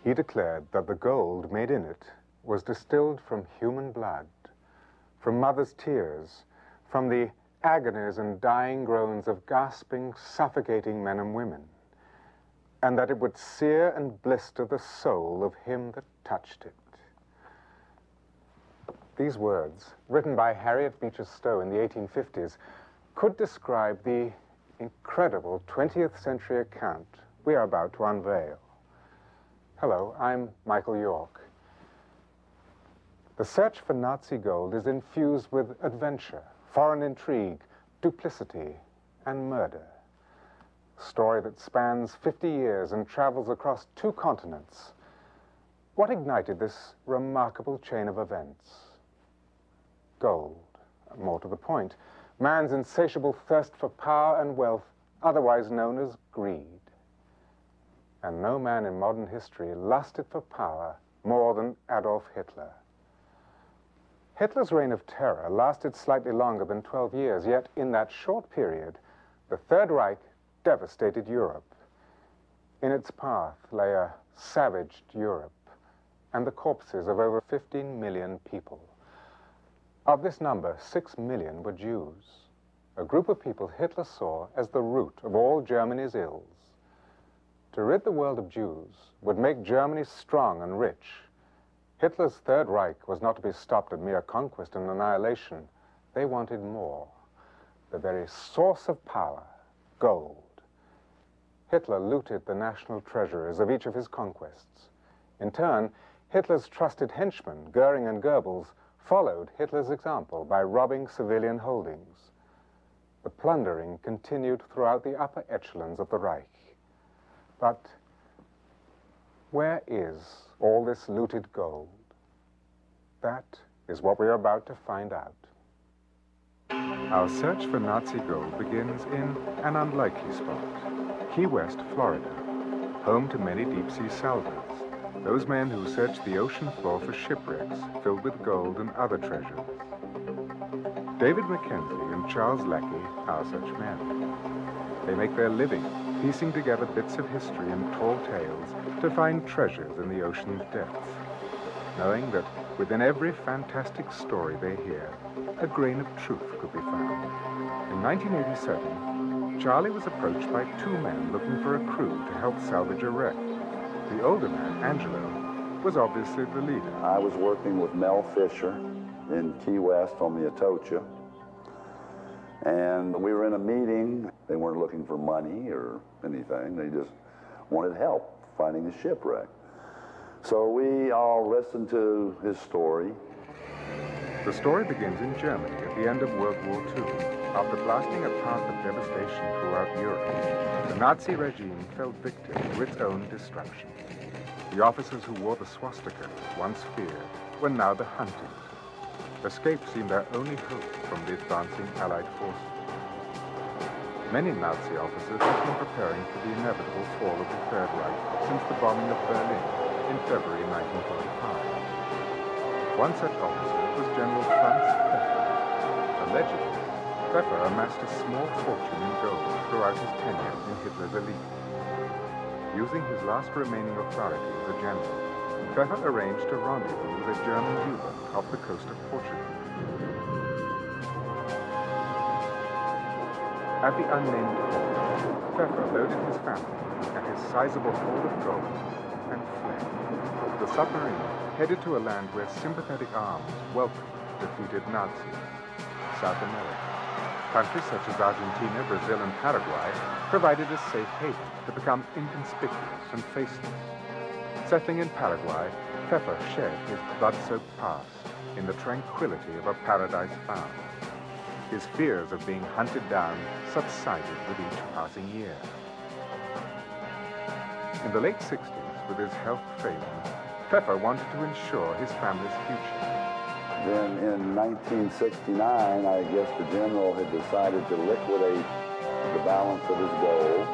He declared that the gold made in it was distilled from human blood, from mothers' tears, from the agonies and dying groans of gasping, suffocating men and women, and that it would sear and blister the soul of him that touched it. These words, written by Harriet Beecher Stowe in the 1850s, could describe the incredible 20th century account we are about to unveil. Hello, I'm Michael York. The search for Nazi gold is infused with adventure, foreign intrigue, duplicity, and murder. A story that spans 50 years and travels across 2 continents. What ignited this remarkable chain of events? Gold. More to the point, man's insatiable thirst for power and wealth, otherwise known as greed. And no man in modern history lusted for power more than Adolf Hitler. Hitler's reign of terror lasted slightly longer than 12 years, yet in that short period, the Third Reich devastated Europe. In its path lay a savaged Europe and the corpses of over 15 million people. Of this number, 6 million were Jews, a group of people Hitler saw as the root of all Germany's ills. To rid the world of Jews would make Germany strong and rich. Hitler's Third Reich was not to be stopped at mere conquest and annihilation. They wanted more, the very source of power, gold. Hitler looted the national treasuries of each of his conquests. In turn, Hitler's trusted henchmen, Goering and Goebbels, followed Hitler's example by robbing civilian holdings. The plundering continued throughout the upper echelons of the Reich. But where is all this looted gold? That is what we are about to find out. Our search for Nazi gold begins in an unlikely spot, Key West, Florida, home to many deep-sea salvors, those men who search the ocean floor for shipwrecks filled with gold and other treasures. David Mackenzie and Charles Lackey are such men. They make their living piecing together bits of history and tall tales to find treasures in the ocean's depths, knowing that within every fantastic story they hear, a grain of truth could be found. In 1987, Charlie was approached by 2 men looking for a crew to help salvage a wreck. The older man, Angelo, was obviously the leader. I was working with Mel Fisher in Key West on the Atocha, and we were in a meeting. They weren't looking for money or anything. They just wanted help finding the shipwreck. So we all listened to his story. The story begins in Germany at the end of World War II. After blasting a path of devastation throughout Europe, the Nazi regime fell victim to its own destruction. The officers who wore the swastika, once feared, were now the hunted. Escape seemed their only hope from the advancing Allied forces. Many Nazi officers had been preparing for the inevitable fall of the Third Reich since the bombing of Berlin in February 1945. One such officer was General Franz Pfeffer. Allegedly, Pfeffer amassed a small fortune in gold throughout his tenure in Hitler's elite. Using his last remaining authority as a general, Pfeffer arranged to rendezvous with a German U-boat off the coast of Portugal. At the unnamed port, Pfeffer loaded his family and his sizable hoard of gold and fled. The submarine headed to a land where sympathetic arms welcomed defeated Nazis. South America. Countries such as Argentina, Brazil, and Paraguay provided a safe haven to become inconspicuous and faceless. Settling in Paraguay, Pfeffer shared his blood-soaked past in the tranquility of a paradise found. His fears of being hunted down subsided with each passing year. In the late 60s, with his health failing, Pfeffer wanted to ensure his family's future. Then in 1969, I guess the general had decided to liquidate the balance of his gold,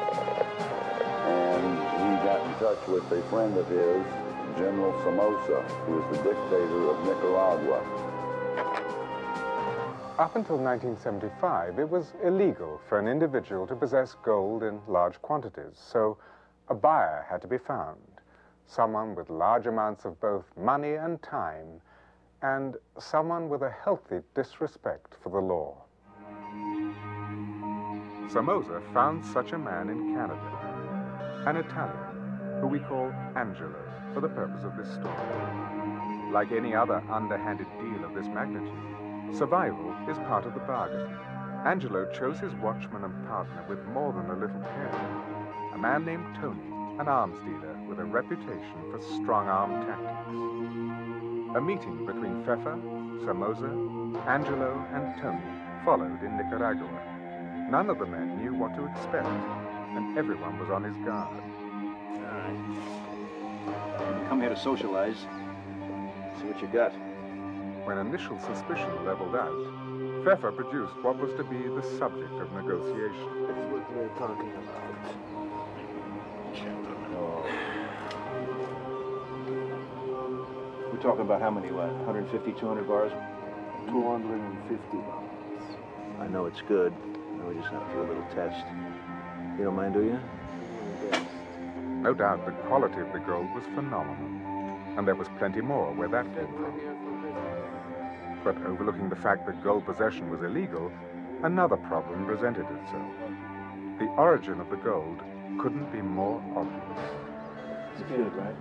and he got in touch with a friend of his, General Somoza, who was the dictator of Nicaragua. Up until 1975, it was illegal for an individual to possess gold in large quantities, so a buyer had to be found. someone with large amounts of both money and time, and someone with a healthy disrespect for the law. Somoza found such a man in Canada, an Italian, who we call Angelo for the purpose of this story. Like any other underhanded deal of this magnitude, survival is part of the bargain. Angelo chose his watchman and partner with more than a little care. A man named Tony, an arms dealer with a reputation for strong-arm tactics. A meeting between Pfeffer, Somoza, Angelo, and Tony followed in Nicaragua. None of the men knew what to expect, and everyone was on his guard. All right. You come here to socialize. See what you got. When initial suspicion leveled out, Pfeffer produced what was to be the subject of negotiation. That's what we're talking about. Oh. We're talking about how many, what, 150, 200 bars? 250 bars. I know it's good. Now we just have to do a little test. You don't mind, do you? Yes. No doubt the quality of the gold was phenomenal, and there was plenty more where that came from. But overlooking the fact that gold possession was illegal, another problem presented itself. The origin of the gold couldn't be more obvious. It's good, right?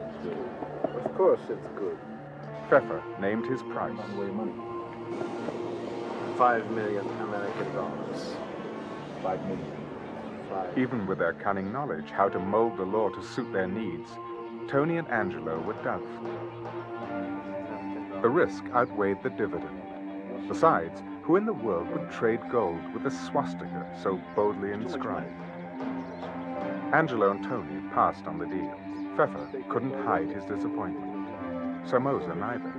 It's good. Of course it's good. Pfeffer named his price. On the way of money. 5 million American dollars. 5 million. 5. Even with their cunning knowledge how to mold the law to suit their needs, Tony and Angelo were doubtful. The risk outweighed the dividend. Besides, who in the world would trade gold with a swastika so boldly inscribed? Angelo and Tony passed on the deal. Pfeffer couldn't hide his disappointment. Somoza neither.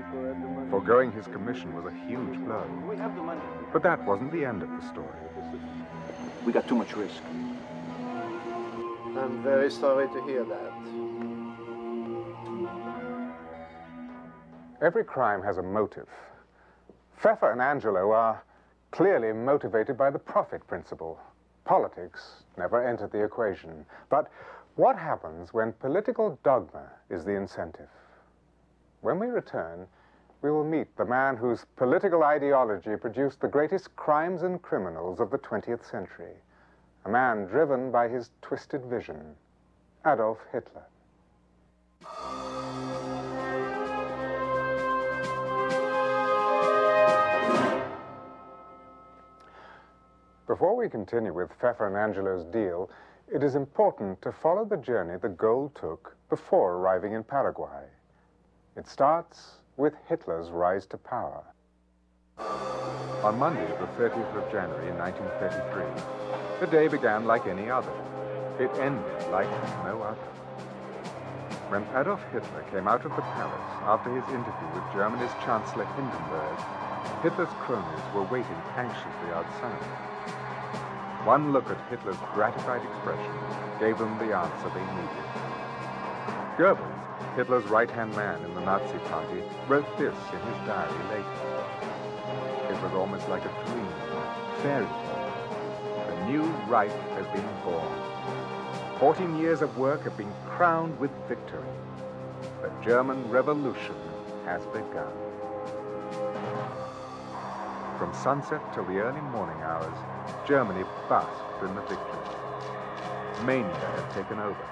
Foregoing his commission was a huge blow. We have the money. But that wasn't the end of the story. We got too much risk. I'm very sorry to hear that. Every crime has a motive. Pfeffer and Angelo are clearly motivated by the profit principle. Politics never entered the equation. But what happens when political dogma is the incentive? When we return, we will meet the man whose political ideology produced the greatest crimes and criminals of the 20th century. A man driven by his twisted vision, Adolf Hitler. Before we continue with Pfeffer and Angelo's deal, it is important to follow the journey the gold took before arriving in Paraguay. It starts with Hitler's rise to power. On Monday, the 30th of January, 1933, the day began like any other. It ended like no other. When Adolf Hitler came out of the palace after his interview with Germany's Chancellor Hindenburg, Hitler's cronies were waiting anxiously outside. One look at Hitler's gratified expression gave them the answer they needed. Goebbels, Hitler's right-hand man in the Nazi party, wrote this in his diary later. It was almost like a dream, a fairy tale. The new Reich has been born. 14 years of work have been crowned with victory. The German Revolution has begun. From sunset till the early morning hours, Germany basked in the victory. Mania had taken over.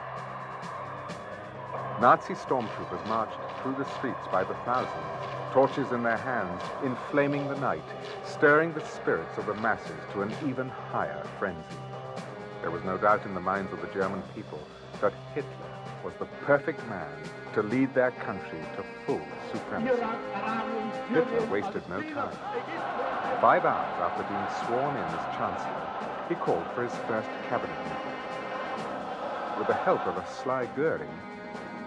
Nazi stormtroopers marched through the streets by the thousands, torches in their hands, inflaming the night, stirring the spirits of the masses to an even higher frenzy. There was no doubt in the minds of the German people that Hitler was the perfect man to lead their country to full supremacy. Hitler wasted no time. 5 hours after being sworn in as Chancellor, he called for his first cabinet meeting. With the help of a sly Goering,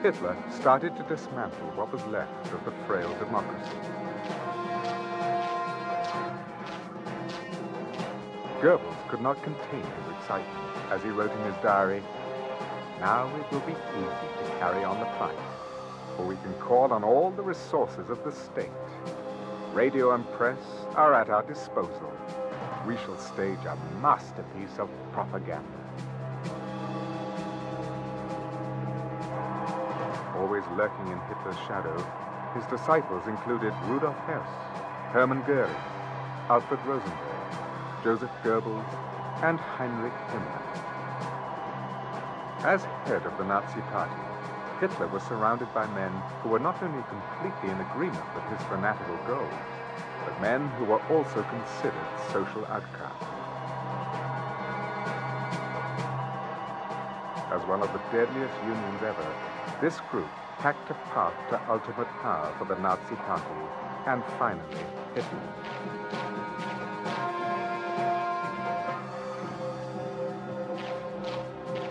Hitler started to dismantle what was left of the frail democracy. Goebbels could not contain his excitement as he wrote in his diary, "Now it will be easy to carry on the fight, for we can call on all the resources of the state. Radio and press are at our disposal. We shall stage a masterpiece of propaganda." always lurking in Hitler's shadow, his disciples included Rudolf Hess, Hermann Goering, Alfred Rosenberg, Joseph Goebbels, and Heinrich Himmler. As head of the Nazi Party, Hitler was surrounded by men who were not only completely in agreement with his fanatical goals, but men who were also considered social outcasts. As one of the deadliest unions ever, this group packed a path to ultimate power for the Nazi Party and finally Hitler.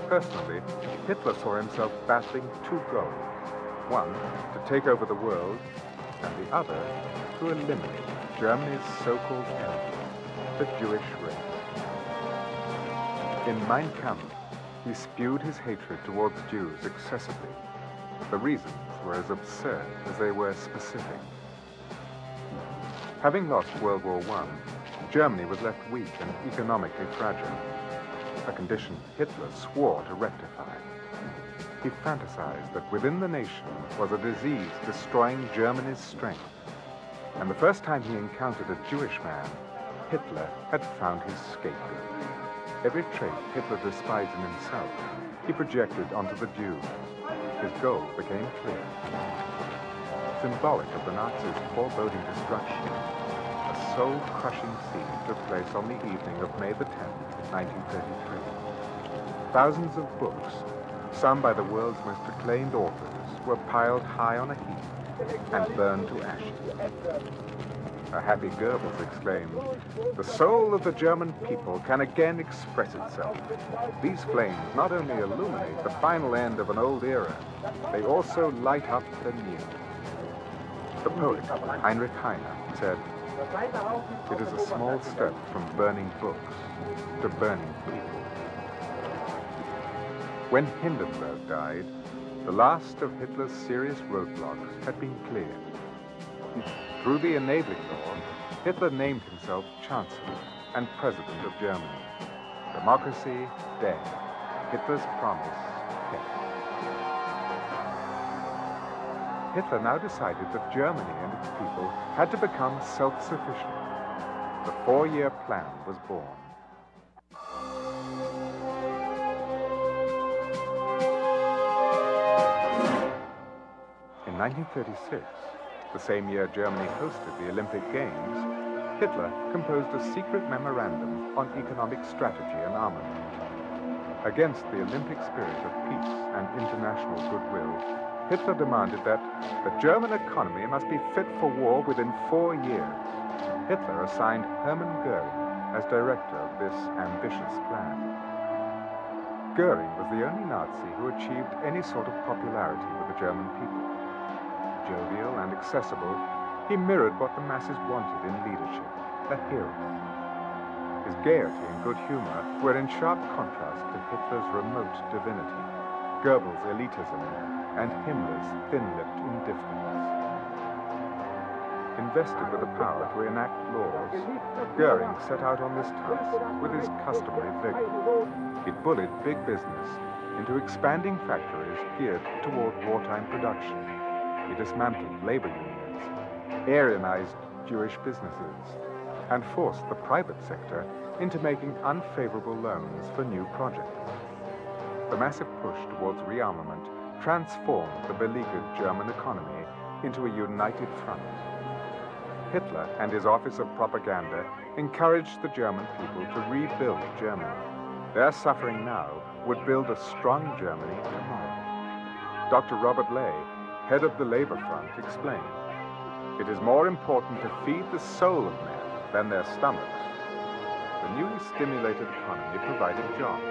Personally, Hitler saw himself battling two goals. One, to take over the world, and the other, to eliminate Germany's so-called enemy, the Jewish race. In Mein Kampf, he spewed his hatred towards Jews excessively. The reasons were as absurd as they were specific. Having lost World War I, Germany was left weak and economically fragile, a condition Hitler swore to rectify. He fantasized that within the nation was a disease destroying Germany's strength. And the first time he encountered a Jewish man, Hitler had found his scapegoat. Every trait Hitler despised in himself, he projected onto the Jew. His goal became clear. Symbolic of the Nazis' foreboding destruction, a soul-crushing scene took place on the evening of May the 10th, 1933. Thousands of books, some by the world's most acclaimed authors, were piled high on a heap and burned to ashes. A happy Goebbels exclaimed, "The soul of the German people can again express itself. These flames not only illuminate the final end of an old era, they also light up the new." The poet Heinrich Heine said, "It is a small step from burning books to burning people." When Hindenburg died, the last of Hitler's serious roadblocks had been cleared. Through the enabling law, Hitler named himself Chancellor and President of Germany. Democracy dead. Hitler's promise kept. Hitler now decided that Germany and its people had to become self-sufficient. The 4-year plan was born. In 1936, the same year Germany hosted the Olympic Games, Hitler composed a secret memorandum on economic strategy and armament. Against the Olympic spirit of peace and international goodwill, Hitler demanded that the German economy must be fit for war within 4 years. Hitler assigned Hermann Goering as director of this ambitious plan. Goering was the only Nazi who achieved any sort of popularity with the German people. Jovial and accessible, he mirrored what the masses wanted in leadership, a hero. His gaiety and good humor were in sharp contrast to Hitler's remote divinity, Goebbels' elitism, and Himmler's thin-lipped indifference. Invested with the power to enact laws, Goering set out on this task with his customary vigor. He bullied big business into expanding factories geared toward wartime production. He dismantled labor unions, Aryanized Jewish businesses, and forced the private sector into making unfavorable loans for new projects. The massive push towards rearmament transformed the beleaguered German economy into a united front. Hitler and his Office of Propaganda encouraged the German people to rebuild Germany. Their suffering now would build a strong Germany tomorrow. Dr. Robert Ley, head of the Labor Front, explained, "It is more important to feed the soul of men than their stomachs." The newly stimulated economy provided jobs.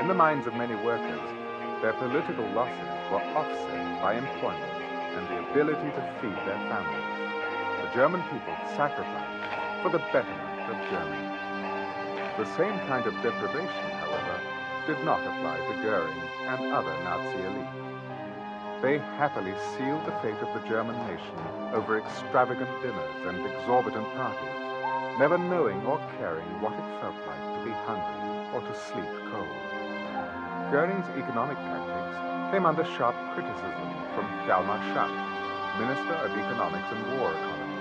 In the minds of many workers, their political losses were offset by employment and the ability to feed their families. The German people sacrificed for the betterment of Germany. The same kind of deprivation, however, did not apply to Goering and other Nazi elites. They happily sealed the fate of the German nation over extravagant dinners and exorbitant parties, never knowing or caring what it felt like to be hungry or to sleep cold. Goering's economic tactics came under sharp criticism from Hjalmar Schacht, Minister of Economics and War Economy.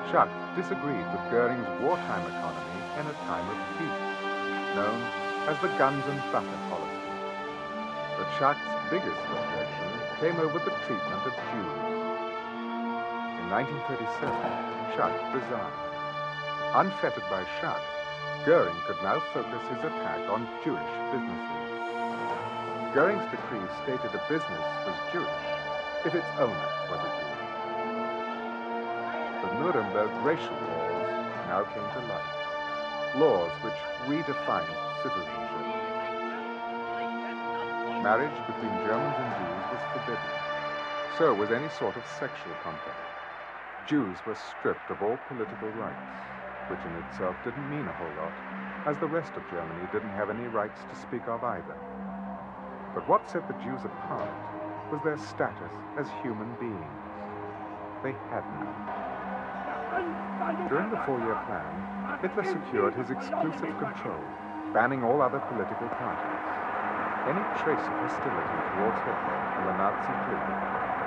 Schacht disagreed with Goering's wartime economy in a time of peace, known as the guns and butter policy. But Schacht's biggest objection came over the treatment of Jews. In 1937, Schacht resigned. Unfettered by Schacht, Goering could now focus his attack on Jewish businesses. Goering's decree stated a business was Jewish if its owner was a Jew. The Nuremberg racial laws now came to light, laws which redefined citizenship. Marriage between Germans and Jews was forbidden. So was any sort of sexual contact. Jews were stripped of all political rights, which in itself didn't mean a whole lot, as the rest of Germany didn't have any rights to speak of either. But what set the Jews apart was their status as human beings. They had none. During the 4-year plan, Hitler secured his exclusive control, banning all other political parties. Any trace of hostility towards Hitler and the Nazi clique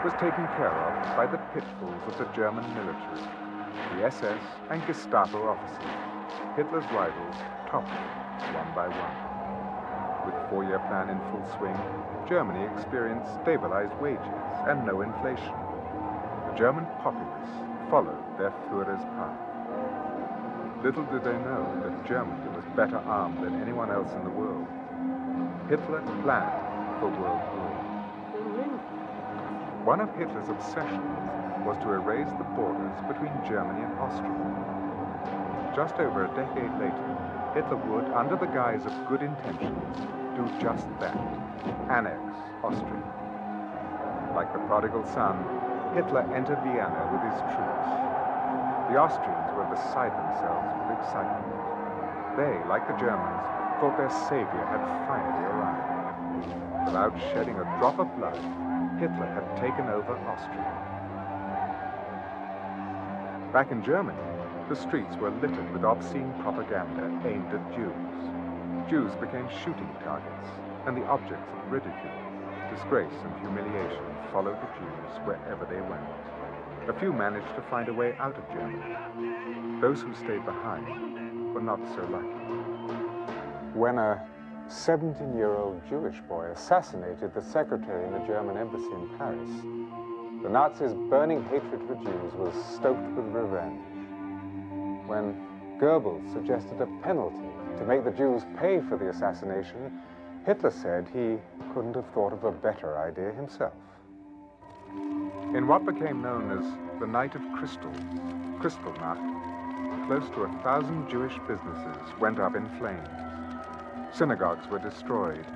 was taken care of by the pitfalls of the German military, the SS and Gestapo officers, Hitler's rivals toppled one by one. With the 4-year plan in full swing, Germany experienced stabilized wages and no inflation. The German populace followed their Führer's path. Little did they know that Germany was better armed than anyone else in the world. Hitler planned for World War. One of Hitler's obsessions was to erase the borders between Germany and Austria. Just over a decade later, Hitler would, under the guise of good intentions, do just that, annex Austria. Like the prodigal son, Hitler entered Vienna with his troops. The Austrians were beside themselves with excitement. They, like the Germans, thought their savior had finally arrived. Without shedding a drop of blood, Hitler had taken over Austria. Back in Germany, the streets were littered with obscene propaganda aimed at Jews. Jews became shooting targets and the objects of ridicule. Disgrace and humiliation followed the Jews wherever they went. A few managed to find a way out of Germany. Those who stayed behind were not so lucky. When a 17-year-old Jewish boy assassinated the secretary in the German embassy in Paris, the Nazis' burning hatred for Jews was stoked with revenge. When Goebbels suggested a penalty to make the Jews pay for the assassination, Hitler said he couldn't have thought of a better idea himself. In what became known as the Night of Crystals, Kristallnacht, close to 1,000 Jewish businesses went up in flames. Synagogues were destroyed.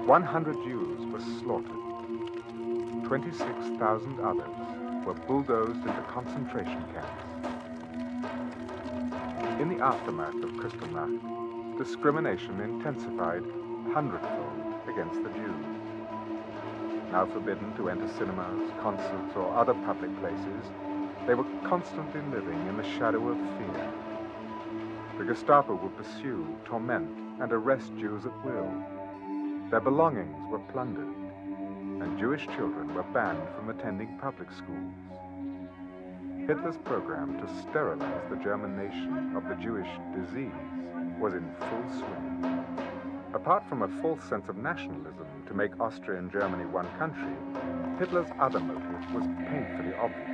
100 Jews were slaughtered. 26,000 others were bulldozed into concentration camps. In the aftermath of Kristallnacht, discrimination intensified 100-fold against the Jews. Now forbidden to enter cinemas, concerts, or other public places, they were constantly living in the shadow of fear. The Gestapo would pursue, torment, and arrest Jews at will. Their belongings were plundered, and Jewish children were banned from attending public schools. Hitler's program to sterilize the German nation of the Jewish disease was in full swing. Apart from a false sense of nationalism to make Austria and Germany one country, Hitler's other motive was painfully obvious.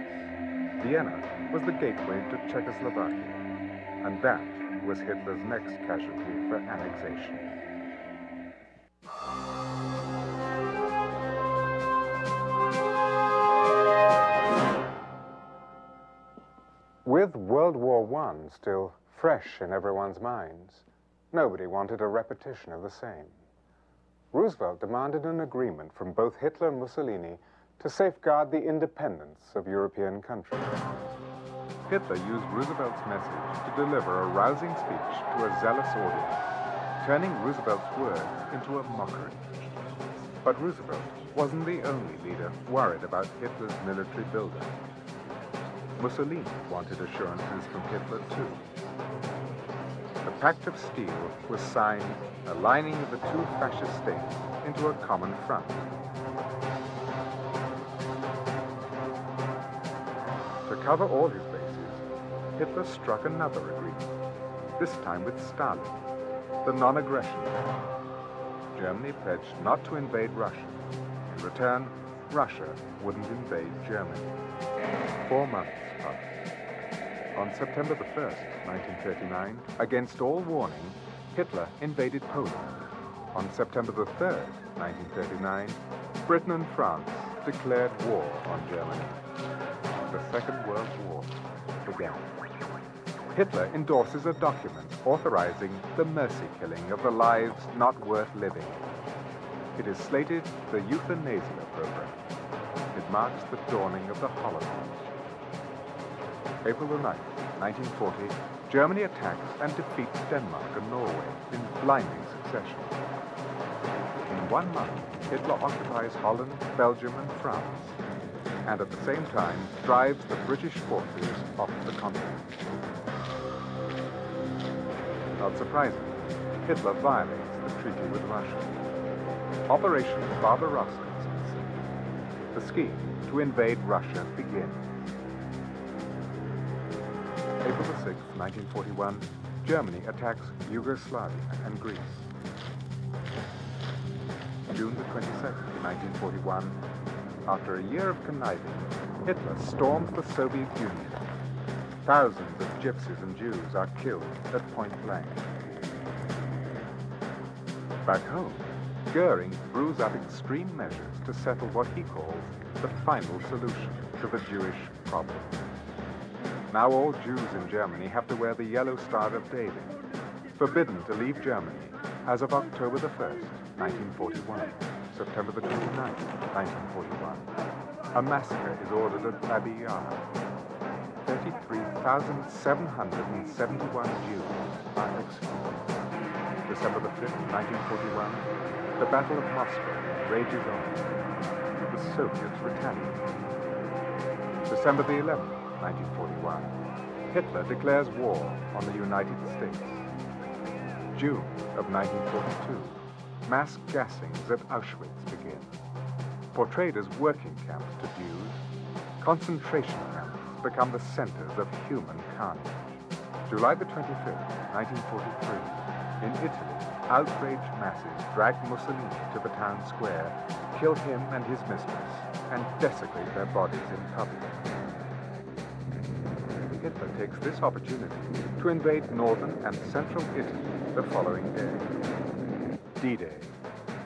Vienna was the gateway to Czechoslovakia, and that was Hitler's next casualty for annexation. With World War I still fresh in everyone's minds, nobody wanted a repetition of the same. Roosevelt demanded an agreement from both Hitler and Mussolini to safeguard the independence of European countries. Hitler used Roosevelt's message to deliver a rousing speech to a zealous audience, turning Roosevelt's words into a mockery. But Roosevelt wasn't the only leader worried about Hitler's military buildup. Mussolini wanted assurances from Hitler too. The Pact of Steel was signed, aligning the two fascist states into a common front. To cover all his bases, Hitler struck another agreement, this time with Stalin, the non-aggression pact. Germany pledged not to invade Russia. In return, Russia wouldn't invade Germany. 4 months passed. On September the 1st, 1939, against all warning, Hitler invaded Poland. On September the 3rd, 1939, Britain and France declared war on Germany. The Second World War began. Hitler endorses a document authorizing the mercy killing of the lives not worth living. It is slated the Euthanasia program. It marks the dawning of the Holocaust. April the 9th, 1940, Germany attacks and defeats Denmark and Norway in blinding succession. In 1 month, Hitler occupies Holland, Belgium, and France, and at the same time drives the British forces off the continent. Not surprisingly, Hitler violates the treaty with Russia. Operation Barbarossa is conceived. The scheme to invade Russia begins. April the 6th, 1941, Germany attacks Yugoslavia and Greece. June the 22nd, 1941, after a year of conniving, Hitler storms the Soviet Union. Thousands of gypsies and Jews are killed at point blank. Back home, Goering brews up extreme measures to settle what he calls the final solution to the Jewish problem. Now all Jews in Germany have to wear the yellow Star of David, forbidden to leave Germany as of October the 1st, 1941, September the 29th, 1941. A massacre is ordered at Babi Yar. 33,771 Jews are executed. December the 5th, 1941, the Battle of Moscow rages on. The Soviets retaliate. December the 11th, 1941, Hitler declares war on the United States. June of 1942, mass gassings at Auschwitz begin. Portrayed as working camps to Jews, concentration camps become the centers of human carnage. July the 25th, 1943, in Italy, outraged masses drag Mussolini to the town square, kill him and his mistress, and desecrate their bodies in public. Hitler takes this opportunity to invade northern and central Italy the following day. D-Day,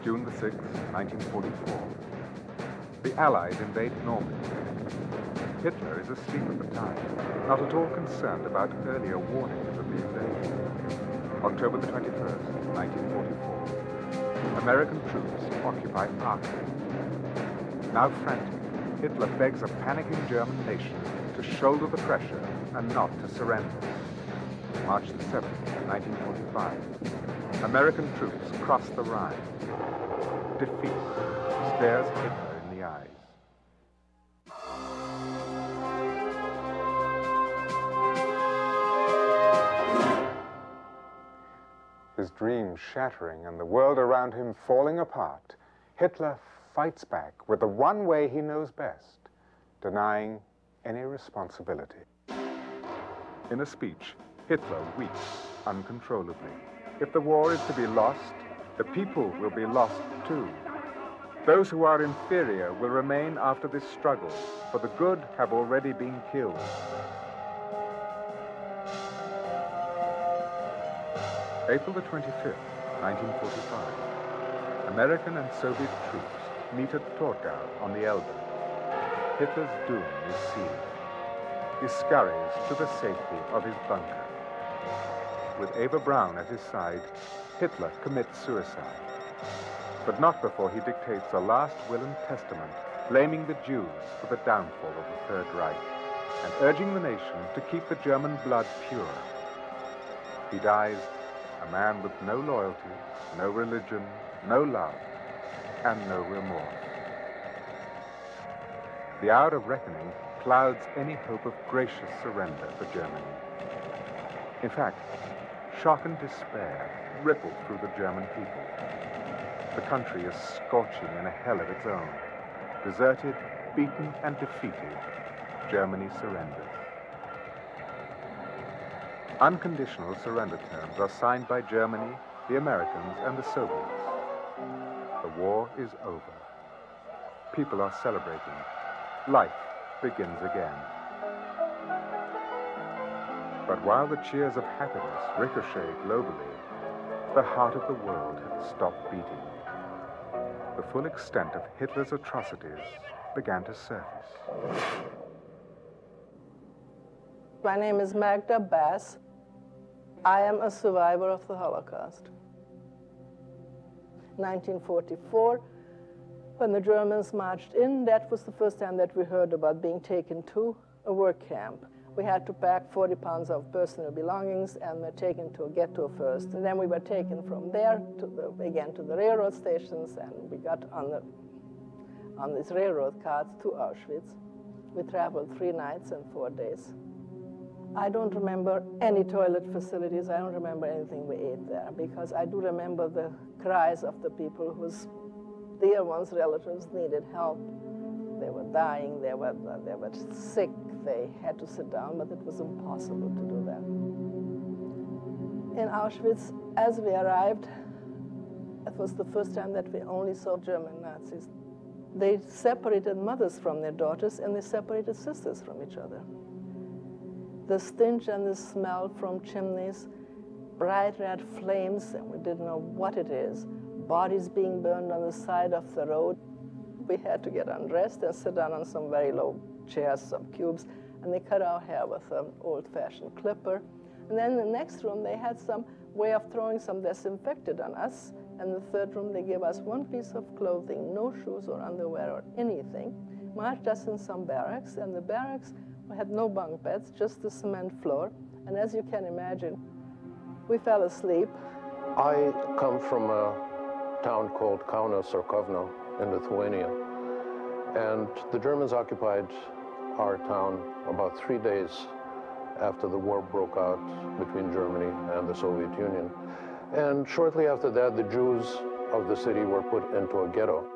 June the 6th, 1944. The Allies invade Normandy. Hitler is asleep at the time, not at all concerned about earlier warnings of the invasion. October the 21st, 1944. American troops occupy Aachen. Now frantic, Hitler begs a panicking German nation to shoulder the pressure and not to surrender. March the 7th, 1945. American troops cross the Rhine. Defeat stares Hitler in the eyes. His dreams shattering and the world around him falling apart, Hitler fights back with the one way he knows best, denying any responsibility. In a speech, Hitler weeps uncontrollably. If the war is to be lost, the people will be lost too. Those who are inferior will remain after this struggle, for the good have already been killed. April the 25th, 1945. American and Soviet troops meet at Torgau on the Elbe. Hitler's doom is sealed. He scurries to the safety of his bunker. With Eva Braun at his side, Hitler commits suicide. But not before he dictates a last will and testament, blaming the Jews for the downfall of the Third Reich, and urging the nation to keep the German blood pure. He dies a man with no loyalty, no religion, no love, and no remorse. The hour of reckoning clouds any hope of gracious surrender for Germany. In fact, shock and despair ripple through the German people. The country is scorching in a hell of its own. Deserted, beaten, and defeated, Germany surrenders. Unconditional surrender terms are signed by Germany, the Americans, and the Soviets. The war is over. People are celebrating. Life begins again. But while the cheers of happiness ricochet globally, the heart of the world had stopped beating. The full extent of Hitler's atrocities began to surface. My name is Magda Bass. I am a survivor of the Holocaust. 1944, when the Germans marched in, that was the first time that we heard about being taken to a work camp. We had to pack 40 pounds of personal belongings and were taken to a ghetto first. And then we were taken from there again to the railroad stations, and we got on these railroad cars to Auschwitz. We traveled 3 nights and 4 days. I don't remember any toilet facilities. I don't remember anything we ate there, because I do remember the cries of the people whose dear ones, relatives, needed help. They were dying, they were sick, they had to sit down, but it was impossible to do that. In Auschwitz, as we arrived, it was the first time that we only saw German Nazis. They separated mothers from their daughters, and they separated sisters from each other. The stench and the smell from chimneys, bright red flames, and we didn't know what it is, bodies being burned on the side of the road. We had to get undressed and sit down on some very low chairs, some cubes, and they cut our hair with an old-fashioned clipper. And then in the next room, they had some way of throwing some disinfectant on us. And in the third room, they gave us one piece of clothing, no shoes or underwear or anything, marched us in some barracks, and the barracks had no bunk beds, just the cement floor. And as you can imagine, we fell asleep. I come from a town called Kaunas or Kovno in Lithuania. And the Germans occupied our town about 3 days after the war broke out between Germany and the Soviet Union. And shortly after that, the Jews of the city were put into a ghetto.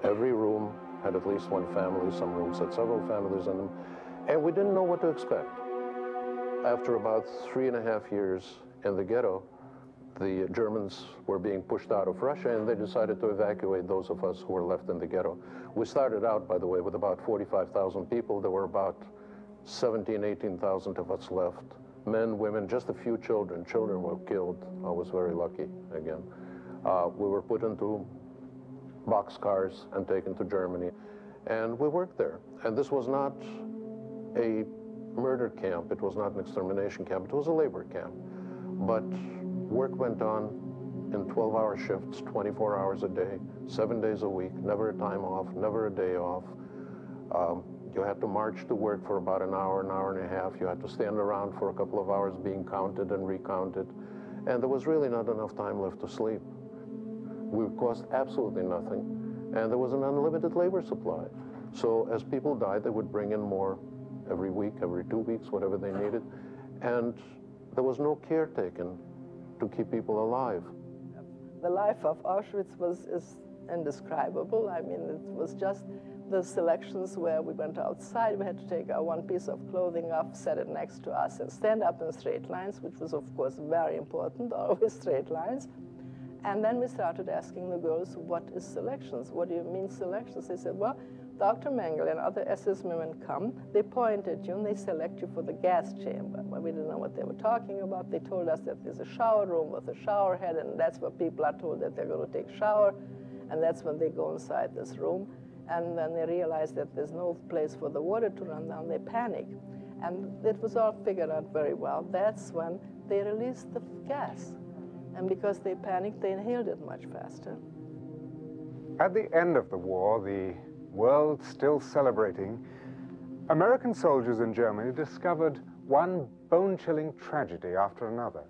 Every room had at least one family, some rooms had several families in them, and we didn't know what to expect. After about 3.5 years in the ghetto, the Germans were being pushed out of Russia, and they decided to evacuate those of us who were left in the ghetto. We started out, by the way, with about 45,000 people. There were about 17,000, 18,000 of us left. Men, women, just a few children. Children were killed. I was very lucky, again. We were put into boxcars and taken to Germany, and we worked there. And this was not a murder camp. It was not an extermination camp. It was a labor camp. But work went on in 12-hour shifts, 24 hours a day, 7 days a week, never a time off, never a day off. You had to march to work for about an hour and a half. You had to stand around for a couple of hours being counted and recounted. And there was really not enough time left to sleep. We cost absolutely nothing. And there was an unlimited labor supply. So as people died, they would bring in more every week, every 2 weeks, whatever they needed. And there was no care taken to keep people alive. The life of Auschwitz is indescribable. I mean, it was just the selections where we went outside. We had to take our one piece of clothing off, set it next to us, and stand up in straight lines, which was, of course, very important, always straight lines. And then we started asking the girls, what is selections? What do you mean selections? They said, well, Dr. Mengele and other SS women come, they point at you, and they select you for the gas chamber. Well, we didn't know what they were talking about. They told us that there's a shower room with a shower head, and that's where people are told that they're going to take a shower, and that's when they go inside this room. And then they realize that there's no place for the water to run down. They panic. And it was all figured out very well. That's when they released the gas. And because they panicked, they inhaled it much faster. At the end of the war, the world still celebrating, American soldiers in Germany discovered one bone-chilling tragedy after another.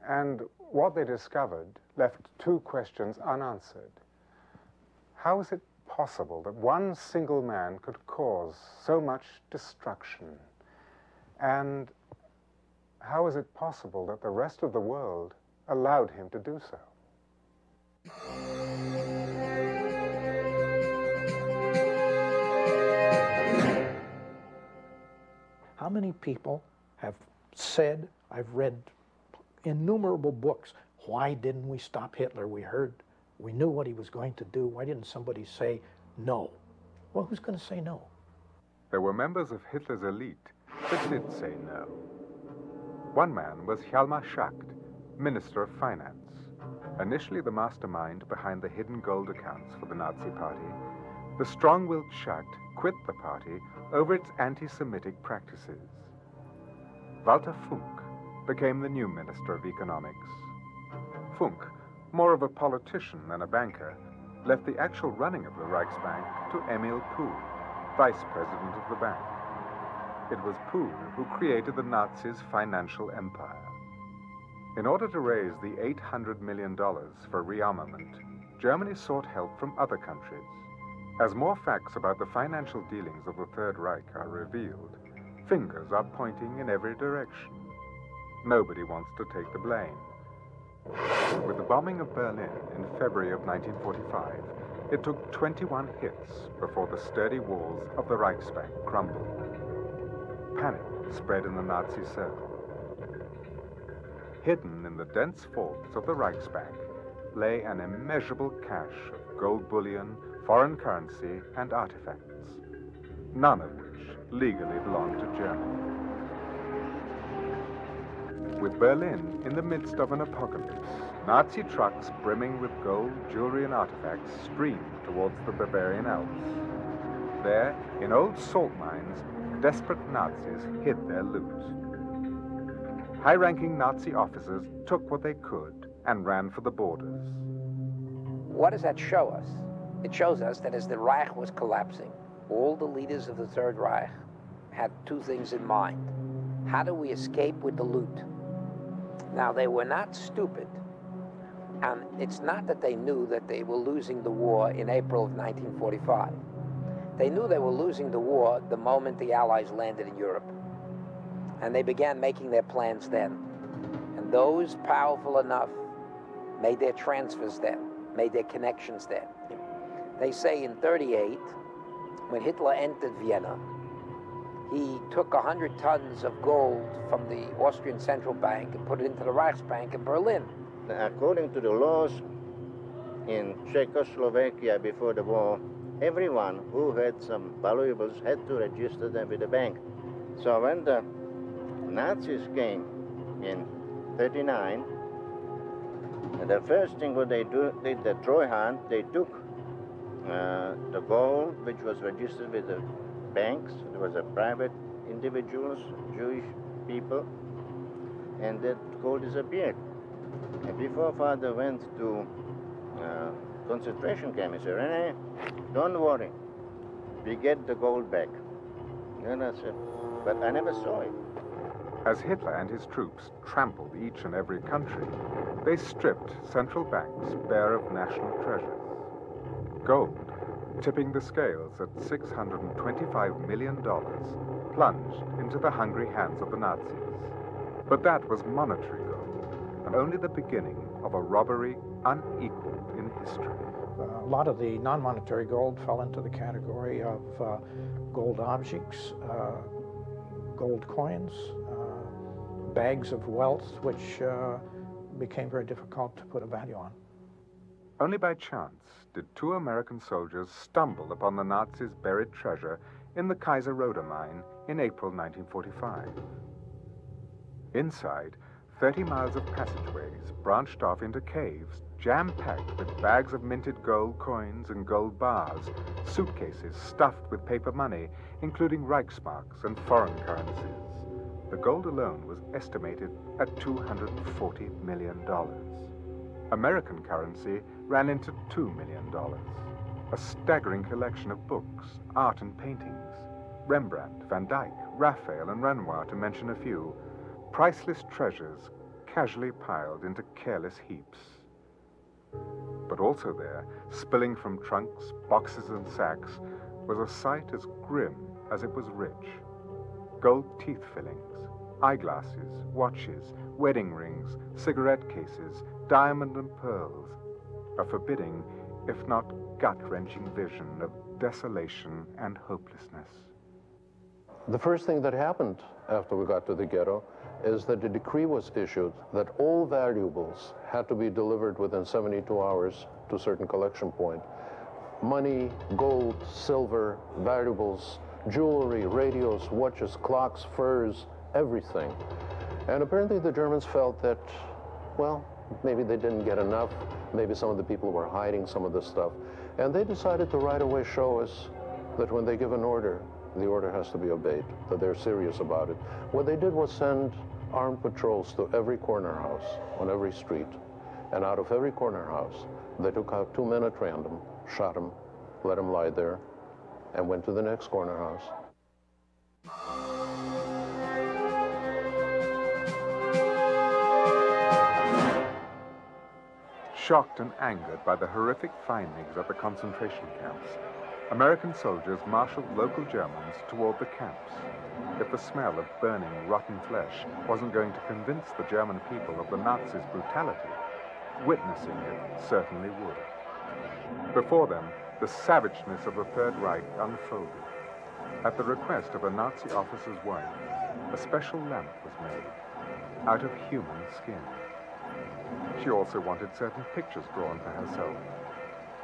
And what they discovered left 2 questions unanswered. How is it possible that one single man could cause so much destruction? And how is it possible that the rest of the world allowed him to do so? How many people have said, I've read innumerable books, why didn't we stop Hitler? We knew what he was going to do. Why didn't somebody say no? Well, who's going to say no? There were members of Hitler's elite that did say no. One man was Hjalmar Schacht, Minister of Finance. Initially the mastermind behind the hidden gold accounts for the Nazi Party, the strong-willed Schacht quit the party over its anti-Semitic practices. Walter Funk became the new Minister of Economics. Funk, more of a politician than a banker, left the actual running of the Reichsbank to Emil Pohl, vice president of the bank. It was Pohl who created the Nazis' financial empire. In order to raise the $800 million for rearmament, Germany sought help from other countries. As more facts about the financial dealings of the Third Reich are revealed, fingers are pointing in every direction. Nobody wants to take the blame. With the bombing of Berlin in February of 1945, it took 21 hits before the sturdy walls of the Reichsbank crumbled. Panic spread in the Nazi circle. Hidden in the dense vaults of the Reichsbank lay an immeasurable cache of gold bullion, foreign currency, and artifacts, none of which legally belonged to Germany. With Berlin in the midst of an apocalypse, Nazi trucks brimming with gold, jewelry, and artifacts streamed towards the Bavarian Alps. There, in old salt mines, desperate Nazis hid their loot. High-ranking Nazi officers took what they could and ran for the borders. What does that show us? It shows us that as the Reich was collapsing, all the leaders of the Third Reich had two things in mind. How do we escape with the loot? Now, they were not stupid, and it's not that they knew that they were losing the war in April of 1945. They knew they were losing the war the moment the Allies landed in Europe, and they began making their plans then. And those powerful enough made their transfers then, made their connections then. They say in '38, when Hitler entered Vienna, he took 100 tons of gold from the Austrian Central Bank and put it into the Reichsbank in Berlin. According to the laws in Czechoslovakia before the war, everyone who had some valuables had to register them with the bank. So when the Nazis came in '39, the first thing what they did the Treuhand, they took the gold which was registered with the banks. There was a private individuals, Jewish people, and that gold disappeared. And before Father went to concentration camp, he said, "Rene, don't worry, we get the gold back." And I said, but I never saw it. As Hitler and his troops trampled each and every country, they stripped central banks bare of national treasures. Gold, tipping the scales at $625 million, plunged into the hungry hands of the Nazis. But that was monetary gold, and only the beginning of a robbery unequaled in history. A lot of the non-monetary gold fell into the category of gold objects, gold coins, bags of wealth, which became very difficult to put a value on. Only by chance did two American soldiers stumble upon the Nazis' buried treasure in the Kaiserroda mine in April 1945. Inside, 30 miles of passageways branched off into caves jam-packed with bags of minted gold coins and gold bars, suitcases stuffed with paper money, including Reichsmarks and foreign currencies. The gold alone was estimated at $240 million. American currency ran into $2 million. A staggering collection of books, art and paintings. Rembrandt, Van Dyck, Raphael and Renoir, to mention a few. Priceless treasures casually piled into careless heaps. But also there, spilling from trunks, boxes and sacks, was a sight as grim as it was rich. Gold teeth fillings, eyeglasses, watches, wedding rings, cigarette cases, diamond and pearls, a forbidding, if not gut-wrenching vision of desolation and hopelessness. The first thing that happened after we got to the ghetto is that a decree was issued that all valuables had to be delivered within 72 hours to a certain collection point. Money, gold, silver, valuables, jewelry, radios, watches, clocks, furs, everything. And apparently the Germans felt that, well, maybe they didn't get enough, maybe some of the people were hiding some of this stuff. And they decided to right away show us that when they give an order, the order has to be obeyed, that they're serious about it. What they did was send armed patrols to every corner house, on every street. And out of every corner house, they took out 2 men at random, shot them, let them lie there, and went to the next corner house. Shocked and angered by the horrific findings at the concentration camps, American soldiers marshaled local Germans toward the camps. If the smell of burning, rotten flesh wasn't going to convince the German people of the Nazis' brutality, witnessing it certainly would. Before them, the savageness of the Third Reich unfolded. At the request of a Nazi officer's wife, a special lamp was made out of human skin. She also wanted certain pictures drawn for herself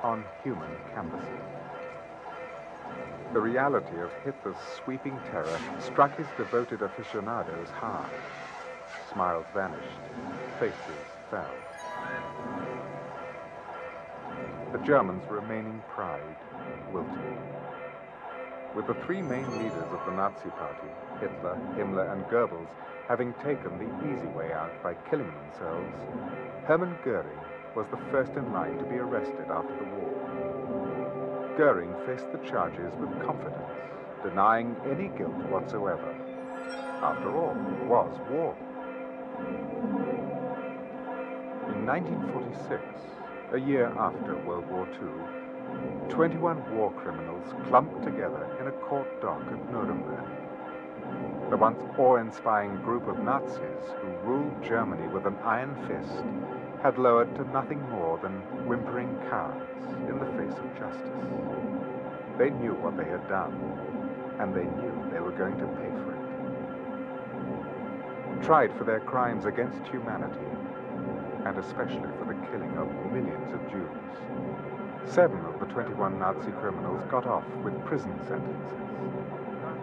on human canvases. The reality of Hitler's sweeping terror struck his devoted aficionados hard. Smiles vanished, faces fell. The Germans' remaining pride wilted. With the three main leaders of the Nazi Party, Hitler, Himmler, and Goebbels, having taken the easy way out by killing themselves, Hermann Goering was the first in line to be arrested after the war. Goering faced the charges with confidence, denying any guilt whatsoever. After all, it was war. In 1946, a year after World War II, 21 war criminals clumped together in a court dock at Nuremberg. The once awe-inspiring group of Nazis who ruled Germany with an iron fist had lowered to nothing more than whimpering cowards in the face of justice. They knew what they had done, and they knew they were going to pay for it. Tried for their crimes against humanity, and especially for the killing of millions of Jews, 7 of the 21 Nazi criminals got off with prison sentences.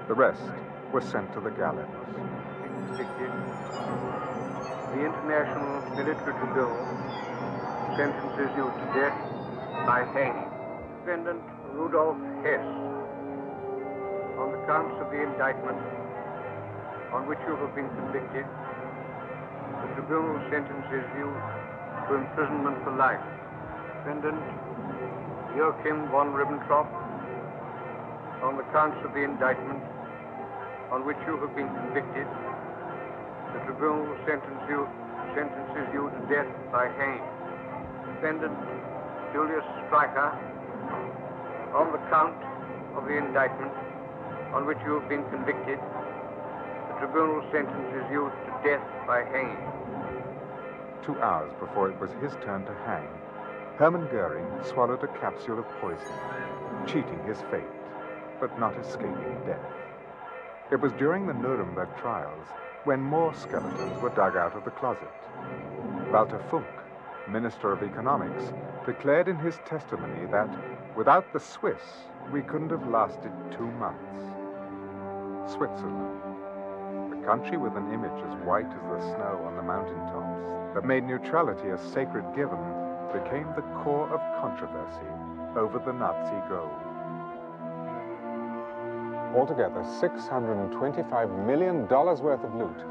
The rest were sent to the gallows. The International Military Tribunal sentences you to death by hanging. Defendant Rudolf Hess, on the counts of the indictment on which you have been convicted, the tribunal sentences you to imprisonment for life. Defendant Joachim von Ribbentrop, on the counts of the indictment on which you have been convicted, the tribunal sentences you to death by hanging. Defendant Julius Streicher, on the count of the indictment on which you have been convicted, the tribunal sentences you to death by hanging. 2 hours before it was his turn to hang, Hermann Goering swallowed a capsule of poison, cheating his fate, but not escaping death. It was during the Nuremberg trials when more skeletons were dug out of the closet. Walter Funk, Minister of Economics, declared in his testimony that without the Swiss, we couldn't have lasted 2 months. Switzerland, the country with an image as white as the snow on the mountaintops that made neutrality a sacred given, became the core of controversy over the Nazi gold. Altogether, $625 million worth of loot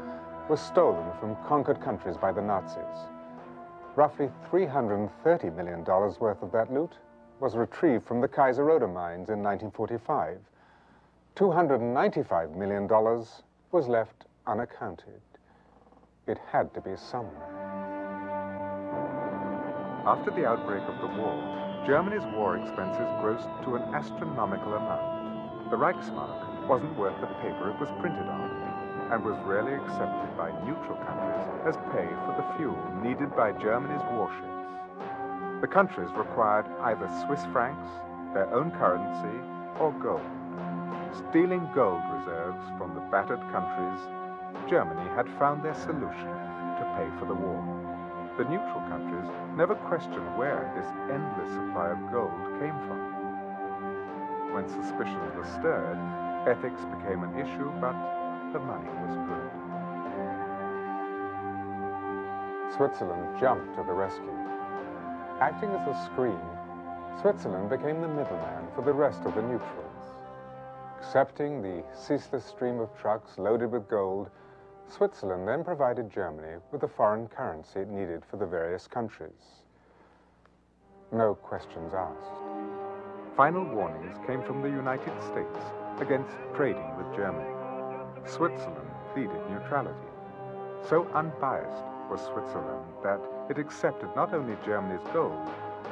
was stolen from conquered countries by the Nazis. Roughly $330 million worth of that loot was retrieved from the Kaiserode mines in 1945. $295 million was left unaccounted. It had to be somewhere. After the outbreak of the war, Germany's war expenses grossed to an astronomical amount. The Reichsmark wasn't worth the paper it was printed on, and was rarely accepted by neutral countries as pay for the fuel needed by Germany's warships. The countries required either Swiss francs, their own currency, or gold. Stealing gold reserves from the battered countries, Germany had found their solution to pay for the war. The neutral countries never questioned where this endless supply of gold came from. When suspicions were stirred, ethics became an issue, but the money was good. Switzerland jumped to the rescue. Acting as a screen, Switzerland became the middleman for the rest of the neutrals. Accepting the ceaseless stream of trucks loaded with gold, Switzerland then provided Germany with the foreign currency it needed for the various countries. No questions asked. Final warnings came from the United States against trading with Germany. Switzerland pleaded neutrality. So unbiased was Switzerland that it accepted not only Germany's gold,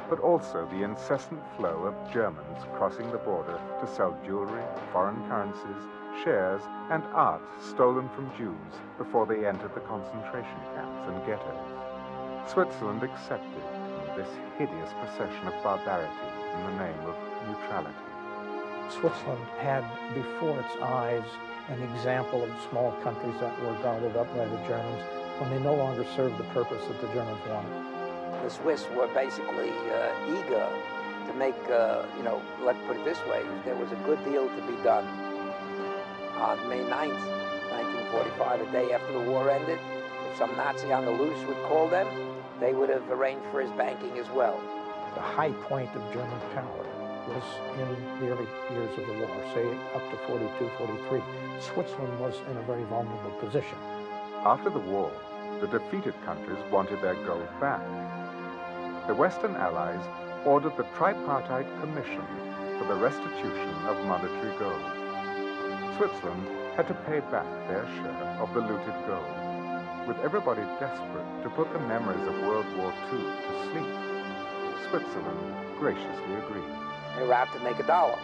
but also the incessant flow of Germans crossing the border to sell jewelry, foreign currencies, shares, and art stolen from Jews before they entered the concentration camps and ghettos. Switzerland accepted this hideous procession of barbarity in the name of neutrality. Switzerland had before its eyes an example of small countries that were gobbled up by the Germans when they no longer served the purpose that the Germans wanted. The Swiss were basically eager to make, let's put it this way, if there was a good deal to be done on May 9th, 1945, a day after the war ended, if some Nazi on the loose would call them, they would have arranged for his banking as well. The high point of German power was in the early years of the war, say up to 42, 43. Switzerland was in a very vulnerable position. After the war, the defeated countries wanted their gold back. The Western Allies ordered the Tripartite Commission for the restitution of monetary gold. Switzerland had to pay back their share of the looted gold, with everybody desperate to put the memories of World War II to sleep. Switzerland graciously agreed. They were out to make $1,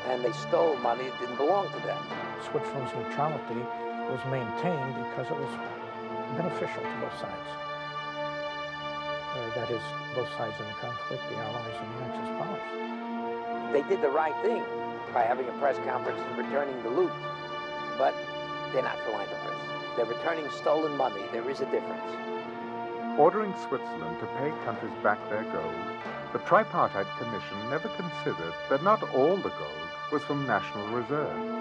and they stole money that didn't belong to them. Switzerland's neutrality was maintained because it was beneficial to both sides. That is, both sides in the conflict, the Allies and the Axis powers. They did the right thing by having a press conference and returning the loot, but they're not philanthropists. They're returning stolen money. There is a difference. Ordering Switzerland to pay countries back their gold, the Tripartite Commission never considered that not all the gold was from national reserves,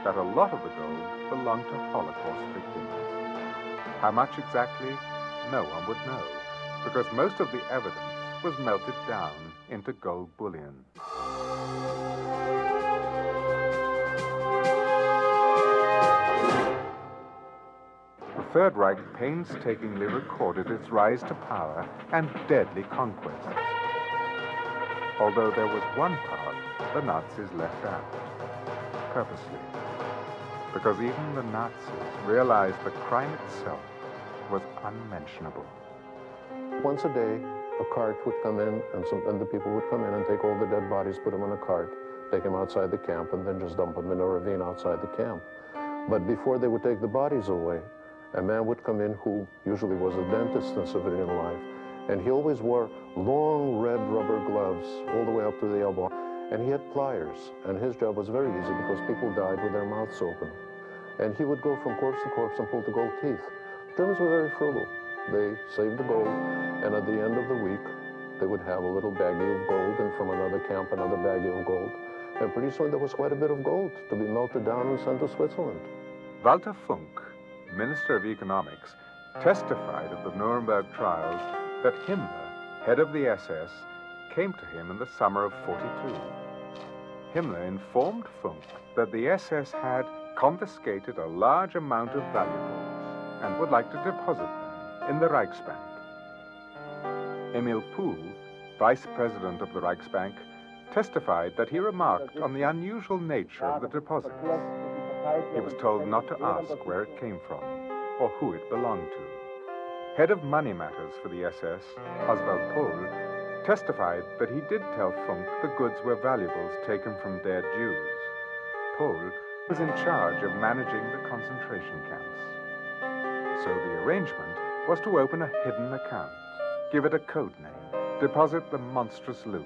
that a lot of the gold belonged to Holocaust victims. How much exactly, no one would know, because most of the evidence was melted down into gold bullion. The Third Reich painstakingly recorded its rise to power and deadly conquests. Although there was one part the Nazis left out, purposely, because even the Nazis realized the crime itself was unmentionable. Once a day, a cart would come in, and the people would come in and take all the dead bodies, put them in a cart, take them outside the camp, and then just dump them in a ravine outside the camp. But before they would take the bodies away, a man would come in who usually was a dentist in civilian life, and he always wore long red rubber gloves all the way up to the elbow. And he had pliers, and his job was very easy because people died with their mouths open. And he would go from corpse to corpse and pull the gold teeth. Germans were very frugal. They saved the gold, and at the end of the week, they would have a little baggie of gold, and from another camp, another baggie of gold. And pretty soon there was quite a bit of gold to be melted down and sent to Switzerland. Walter Funk, Minister of Economics, testified at the Nuremberg trials that Himmler, head of the SS, came to him in the summer of '42. Himmler informed Funk that the SS had confiscated a large amount of valuables and would like to deposit them in the Reichsbank. Emil Pohl, vice president of the Reichsbank, testified that he remarked on the unusual nature of the deposits. He was told not to ask where it came from or who it belonged to. Head of money matters for the SS, Oswald Pohl, testified that he did tell Funk the goods were valuables taken from dead Jews. Pohl was in charge of managing the concentration camps. So the arrangement was to open a hidden account, give it a code name, deposit the monstrous loot,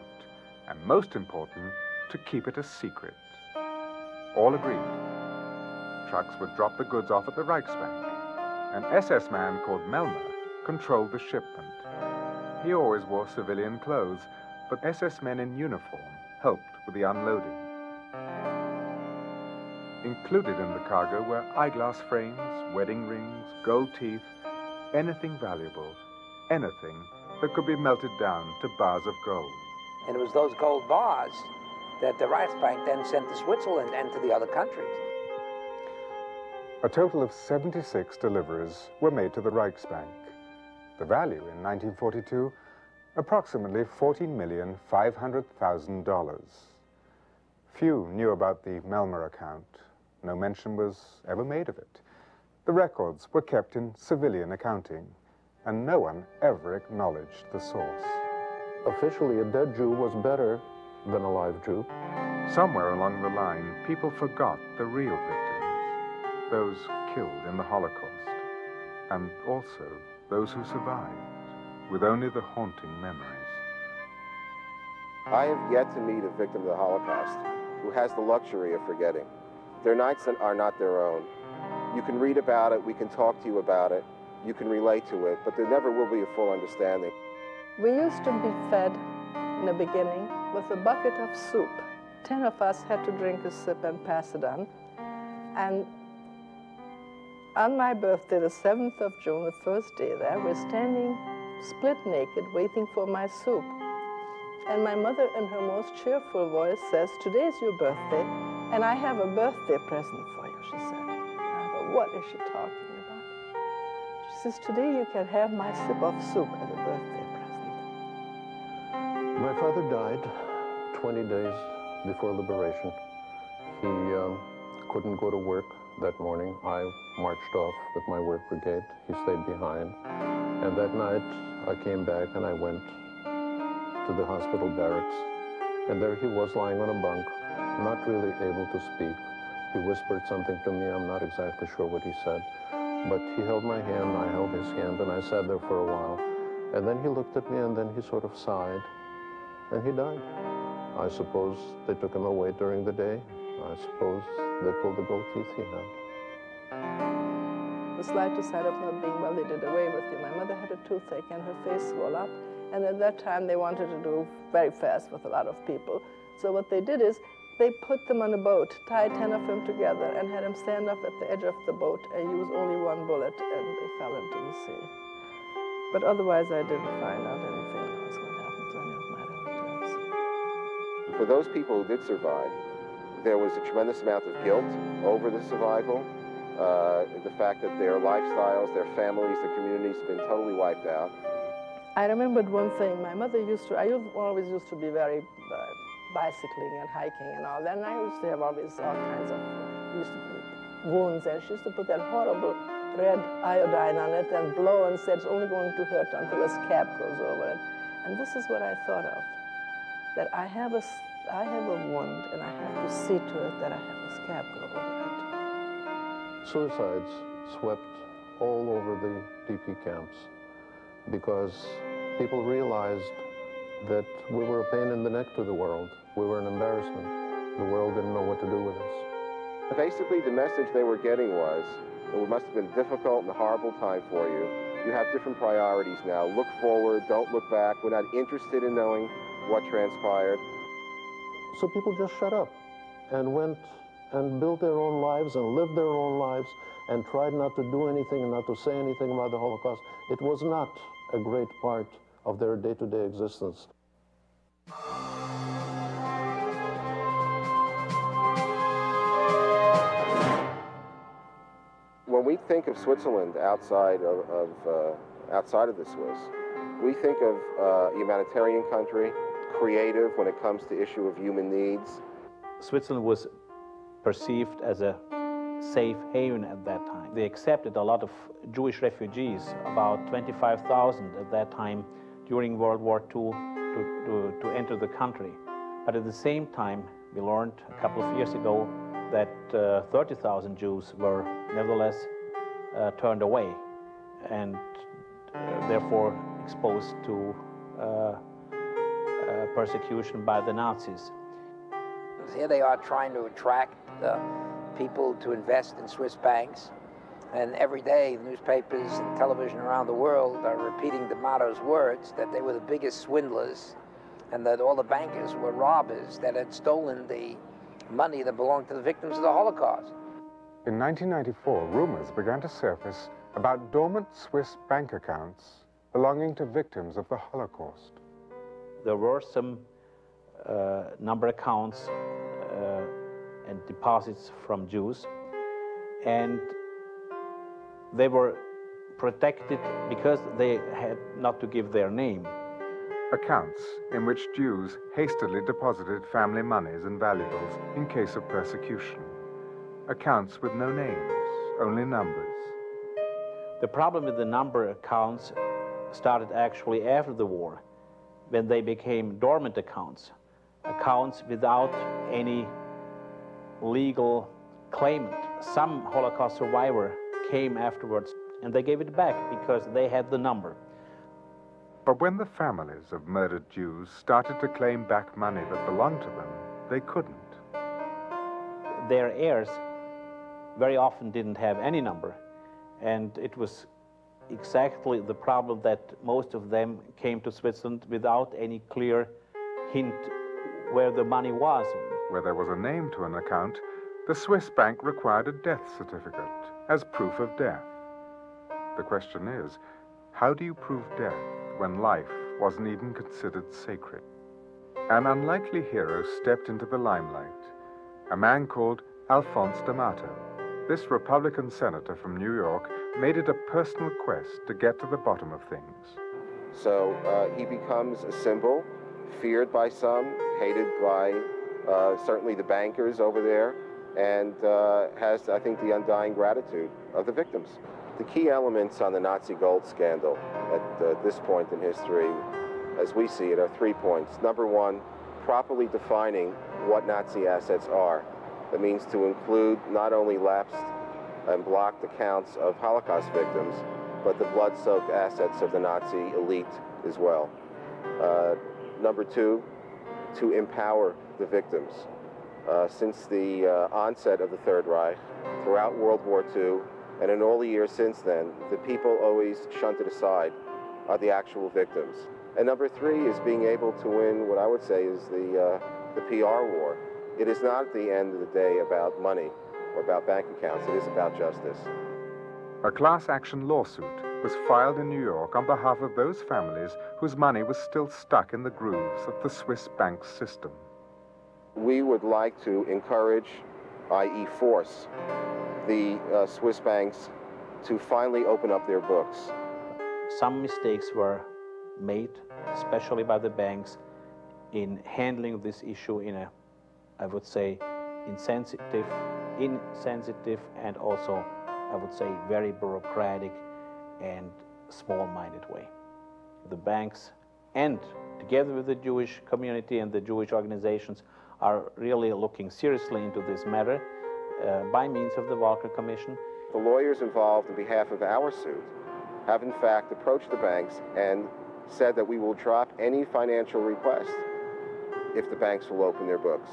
and most important, to keep it a secret. All agreed. Trucks would drop the goods off at the Reichsbank. An SS man called Melmer controlled the shipment. He always wore civilian clothes, but SS men in uniform helped with the unloading. Included in the cargo were eyeglass frames, wedding rings, gold teeth, anything valuable, anything that could be melted down to bars of gold. And it was those gold bars that the Reichsbank then sent to Switzerland and to the other countries. A total of 76 deliveries were made to the Reichsbank. The value in 1942, approximately $14,500,000. Few knew about the Melmer account. No mention was ever made of it. The records were kept in civilian accounting, and no one ever acknowledged the source. Officially, a dead Jew was better than a live Jew. Somewhere along the line, people forgot the real victims, those killed in the Holocaust, and also those who survived, with only the haunting memories. I have yet to meet a victim of the Holocaust who has the luxury of forgetting. Their nights are not their own. You can read about it, we can talk to you about it, you can relate to it, but there never will be a full understanding. We used to be fed in the beginning with a bucket of soup. 10 of us had to drink a sip and pass it on. And on my birthday, the 7th of June, the first day there, we're standing split naked waiting for my soup. And my mother, in her most cheerful voice, says, "Today's your birthday, and I have a birthday present for you," she said. I thought, what is she talking about? She says, "Today you can have my sip of soup as a birthday present." My father died 20 days before liberation. He couldn't go to work that morning. I marched off with my work brigade. He stayed behind. And that night, I came back and I went to the hospital barracks. And there he was lying on a bunk, not really able to speak. He whispered something to me. I'm not exactly sure what he said. But he held my hand, I held his hand, and I sat there for a while. And then he looked at me, and then he sort of sighed, and he died. I suppose they took him away during the day. I suppose they pulled the gold teeth he had. The slightest side of not being well, they did away with you. My mother had a toothache and her face swelled up. And at that time, they wanted to do very fast with a lot of people. So what they did is they put them on a boat, tied 10 of them together, and had them stand up at the edge of the boat and use only one bullet, and they fell into the sea. But otherwise, I didn't find out anything else what happened to any of my relatives. For those people who did survive, there was a tremendous amount of guilt over the survival. The fact that their lifestyles, their families, their communities have been totally wiped out. I remembered one thing. My mother I always used to be very bicycling and hiking and all that, and I used to have always all kinds of wounds, and she used to put that horrible red iodine on it and blow and said it's only going to hurt until the scab goes over it. And this is what I thought of, that I have a wound and I have to see to it that I have a scab go over it. Suicides swept all over the DP camps because people realized that we were a pain in the neck to the world. We were an embarrassment. The world didn't know what to do with us. Basically, the message they were getting was, it must have been a difficult and a horrible time for you. You have different priorities now. Look forward, don't look back. We're not interested in knowing what transpired. So people just shut up and went and built their own lives and lived their own lives and tried not to do anything and not to say anything about the Holocaust. It was not a great part of their day-to-day existence. When we think of Switzerland outside of the Swiss, we think of a humanitarian country, creative when it comes to issue of human needs. Switzerland was perceived as a safe haven at that time. They accepted a lot of Jewish refugees, about 25,000 at that time during World War II, to enter the country. But at the same time, we learned a couple of years ago that 30,000 Jews were nevertheless turned away and therefore exposed to persecution by the Nazis. Here they are trying to attract people to invest in Swiss banks, and every day newspapers and television around the world are repeating D'Amato's words that they were the biggest swindlers and that all the bankers were robbers that had stolen the money that belonged to the victims of the Holocaust. In 1994, rumors began to surface about dormant Swiss bank accounts belonging to victims of the Holocaust. There were some number accounts and deposits from Jews, and they were protected because they had not to give their name. Accounts in which Jews hastily deposited family monies and valuables in case of persecution. Accounts with no names, only numbers. The problem with the number accounts started actually after the war, when they became dormant accounts, accounts without any legal claimant. Some Holocaust survivor came afterwards and they gave it back because they had the number. But when the families of murdered Jews started to claim back money that belonged to them, they couldn't. Their heirs very often didn't have any number, and it was exactly the problem that most of them came to Switzerland without any clear hint where the money was. Where there was a name to an account, the Swiss bank required a death certificate as proof of death. The question is, how do you prove death when life wasn't even considered sacred? An unlikely hero stepped into the limelight, a man called Alphonse D'Amato. This Republican senator from New York made it a personal quest to get to the bottom of things. So he becomes a symbol, feared by some, hated by certainly the bankers over there, and has, I think, the undying gratitude of the victims. The key elements on the Nazi gold scandal at this point in history, as we see it, are 3 points. Number one, properly defining what Nazi assets are. That means to include not only lapsed and blocked accounts of Holocaust victims, but the blood-soaked assets of the Nazi elite as well. Number two, to empower the victims. Since the onset of the Third Reich, throughout World War II, and in all the years since then, the people always shunted aside are the actual victims. And number three is being able to win what I would say is the PR war. It is not at the end of the day about money or about bank accounts. It is about justice. A class action lawsuit was filed in New York on behalf of those families whose money was still stuck in the grooves of the Swiss bank system. We would like to encourage, i.e. force, the Swiss banks to finally open up their books. Some mistakes were made, especially by the banks, in handling this issue in a, I would say, insensitive and also, I would say, very bureaucratic and small-minded way. The banks, and together with the Jewish community and the Jewish organizations, are really looking seriously into this matter by means of the Walker Commission. The lawyers involved on behalf of our suit have in fact approached the banks and said that we will drop any financial request if the banks will open their books.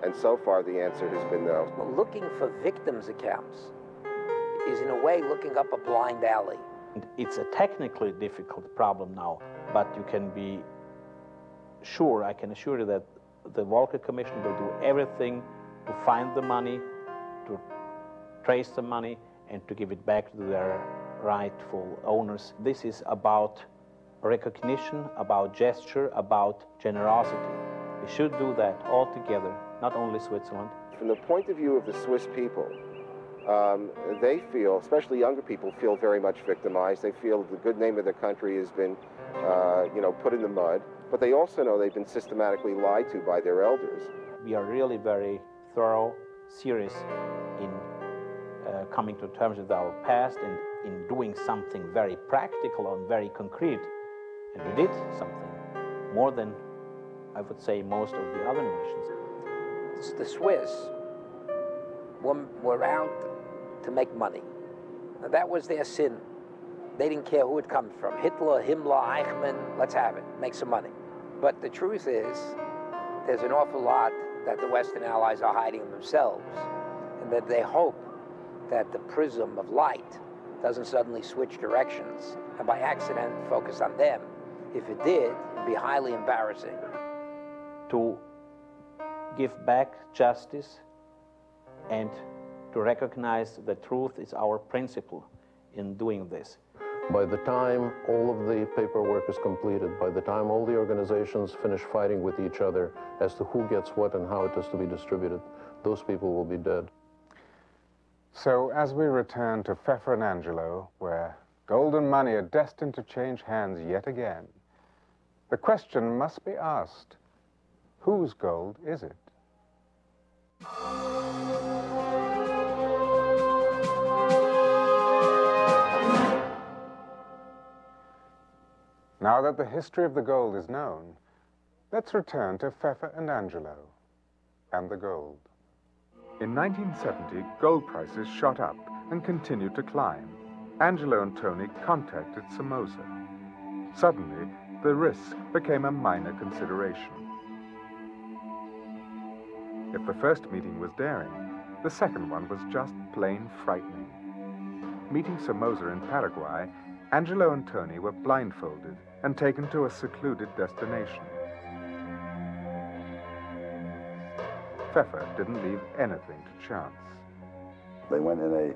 And so far the answer has been no. Well, looking for victims' accounts is in a way looking up a blind alley. It's a technically difficult problem now, but you can be sure, I can assure you that the Walker Commission will do everything to find the money, to trace the money, and to give it back to their rightful owners. This is about recognition, about gesture, about generosity. We should do that all together, not only Switzerland. From the point of view of the Swiss people, they feel, especially younger people, feel very much victimized. They feel the good name of their country has been, put in the mud. But they also know they've been systematically lied to by their elders. We are really very thorough, serious in coming to terms with our past and in doing something very practical and very concrete. And we did something more than, I would say, most of the other nations. The Swiss were out to make money. Now, that was their sin. They didn't care who it comes from. Hitler, Himmler, Eichmann, let's have it, make some money. But the truth is, there's an awful lot that the Western allies are hiding themselves, and that they hope that the prism of light doesn't suddenly switch directions and by accident focus on them. If it did, it'd be highly embarrassing. To give back justice and to recognize the truth is our principle in doing this. By the time all of the paperwork is completed, by the time all the organizations finish fighting with each other as to who gets what and how it is to be distributed, those people will be dead. So as we return to Pfeffer and Angelo, where gold and money are destined to change hands yet again, the question must be asked, whose gold is it? Now that the history of the gold is known, let's return to Pfeffer and Angelo and the gold. In 1970, gold prices shot up and continued to climb. Angelo and Tony contacted Somoza. Suddenly, the risk became a minor consideration. If the first meeting was daring, the second one was just plain frightening. Meeting Somoza in Paraguay, Angelo and Tony were blindfolded and taken to a secluded destination. Pfeffer didn't leave anything to chance. They went in a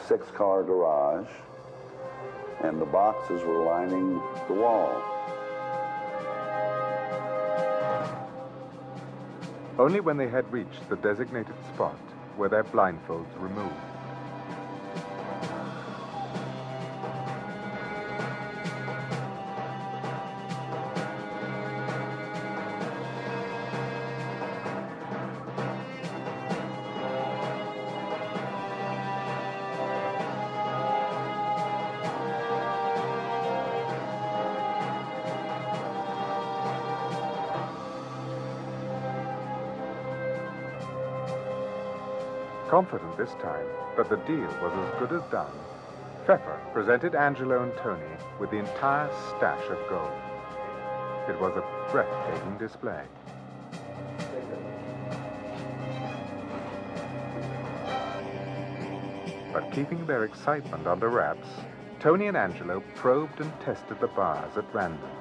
6-car garage, and the boxes were lining the wall. Only when they had reached the designated spot were their blindfolds removed. Confident this time that the deal was as good as done, Pfeffer presented Angelo and Tony with the entire stash of gold. It was a breathtaking display. But keeping their excitement under wraps, Tony and Angelo probed and tested the bars at random.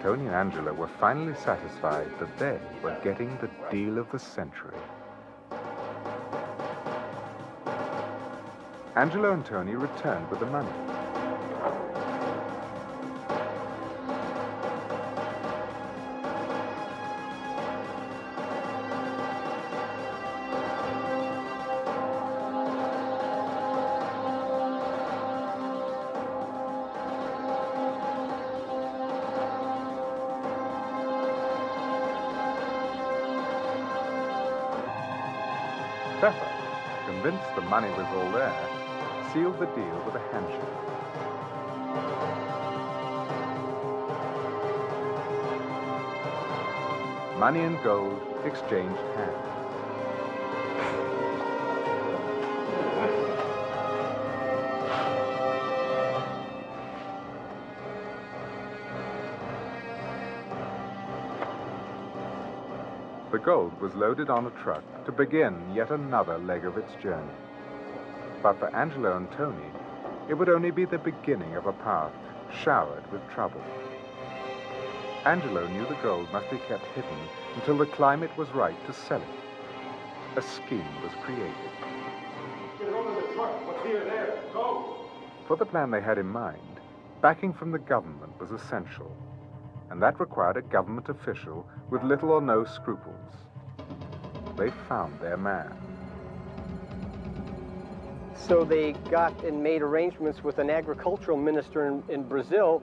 Tony and Angelo were finally satisfied that they were getting the deal of the century. Angelo and Tony returned with the money. Pfeffer, convinced the money was all there, sealed the deal with a handshake. Money and gold exchanged hands. The gold was loaded on a truck to begin yet another leg of its journey. But for Angelo and Tony, it would only be the beginning of a path showered with trouble. Angelo knew the gold must be kept hidden until the climate was right to sell it. A scheme was created. Get over the truck. What's here, there? Go! For the plan they had in mind, backing from the government was essential, and that required a government official with little or no scruples. They found their man. So they got and made arrangements with an agricultural minister in Brazil,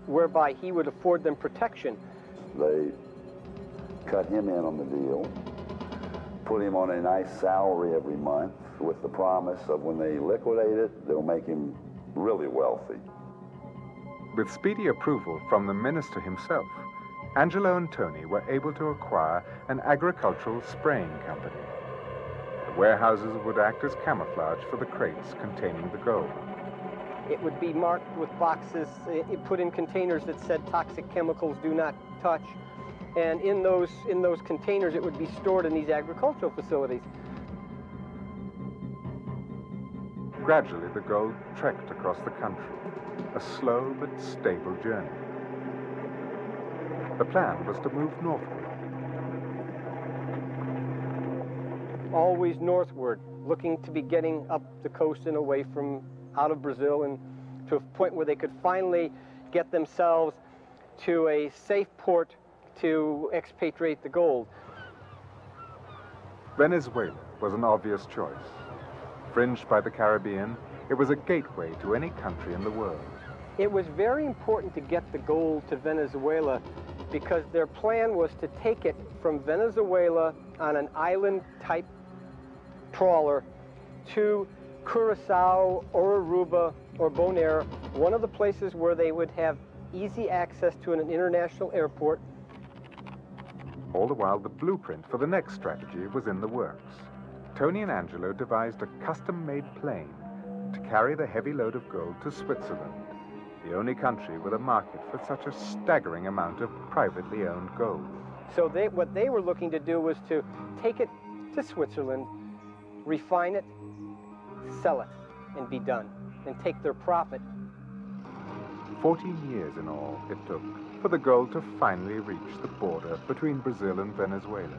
whereby he would afford them protection. They cut him in on the deal, put him on a nice salary every month with the promise of when they liquidate it, they'll make him really wealthy. With speedy approval from the minister himself, Angelo and Tony were able to acquire an agricultural spraying company. The warehouses would act as camouflage for the crates containing the gold. It would be marked with boxes, put in containers that said toxic chemicals do not touch. And in those containers, it would be stored in these agricultural facilities. Gradually, the gold trekked across the country, a slow but stable journey. The plan was to move northward. Always northward, looking to be getting up the coast and away from out of Brazil and to a point where they could finally get themselves to a safe port to expatriate the gold. Venezuela was an obvious choice. Fringed by the Caribbean, it was a gateway to any country in the world. It was very important to get the gold to Venezuela because their plan was to take it from Venezuela on an island-type trawler to Curacao or Aruba or Bonaire, one of the places where they would have easy access to an international airport. All the while, the blueprint for the next strategy was in the works. Tony and Angelo devised a custom-made plane to carry the heavy load of gold to Switzerland, the only country with a market for such a staggering amount of privately owned gold. So what they were looking to do was to take it to Switzerland, refine it, sell it, and be done, and take their profit. 14 years in all it took for the gold to finally reach the border between Brazil and Venezuela.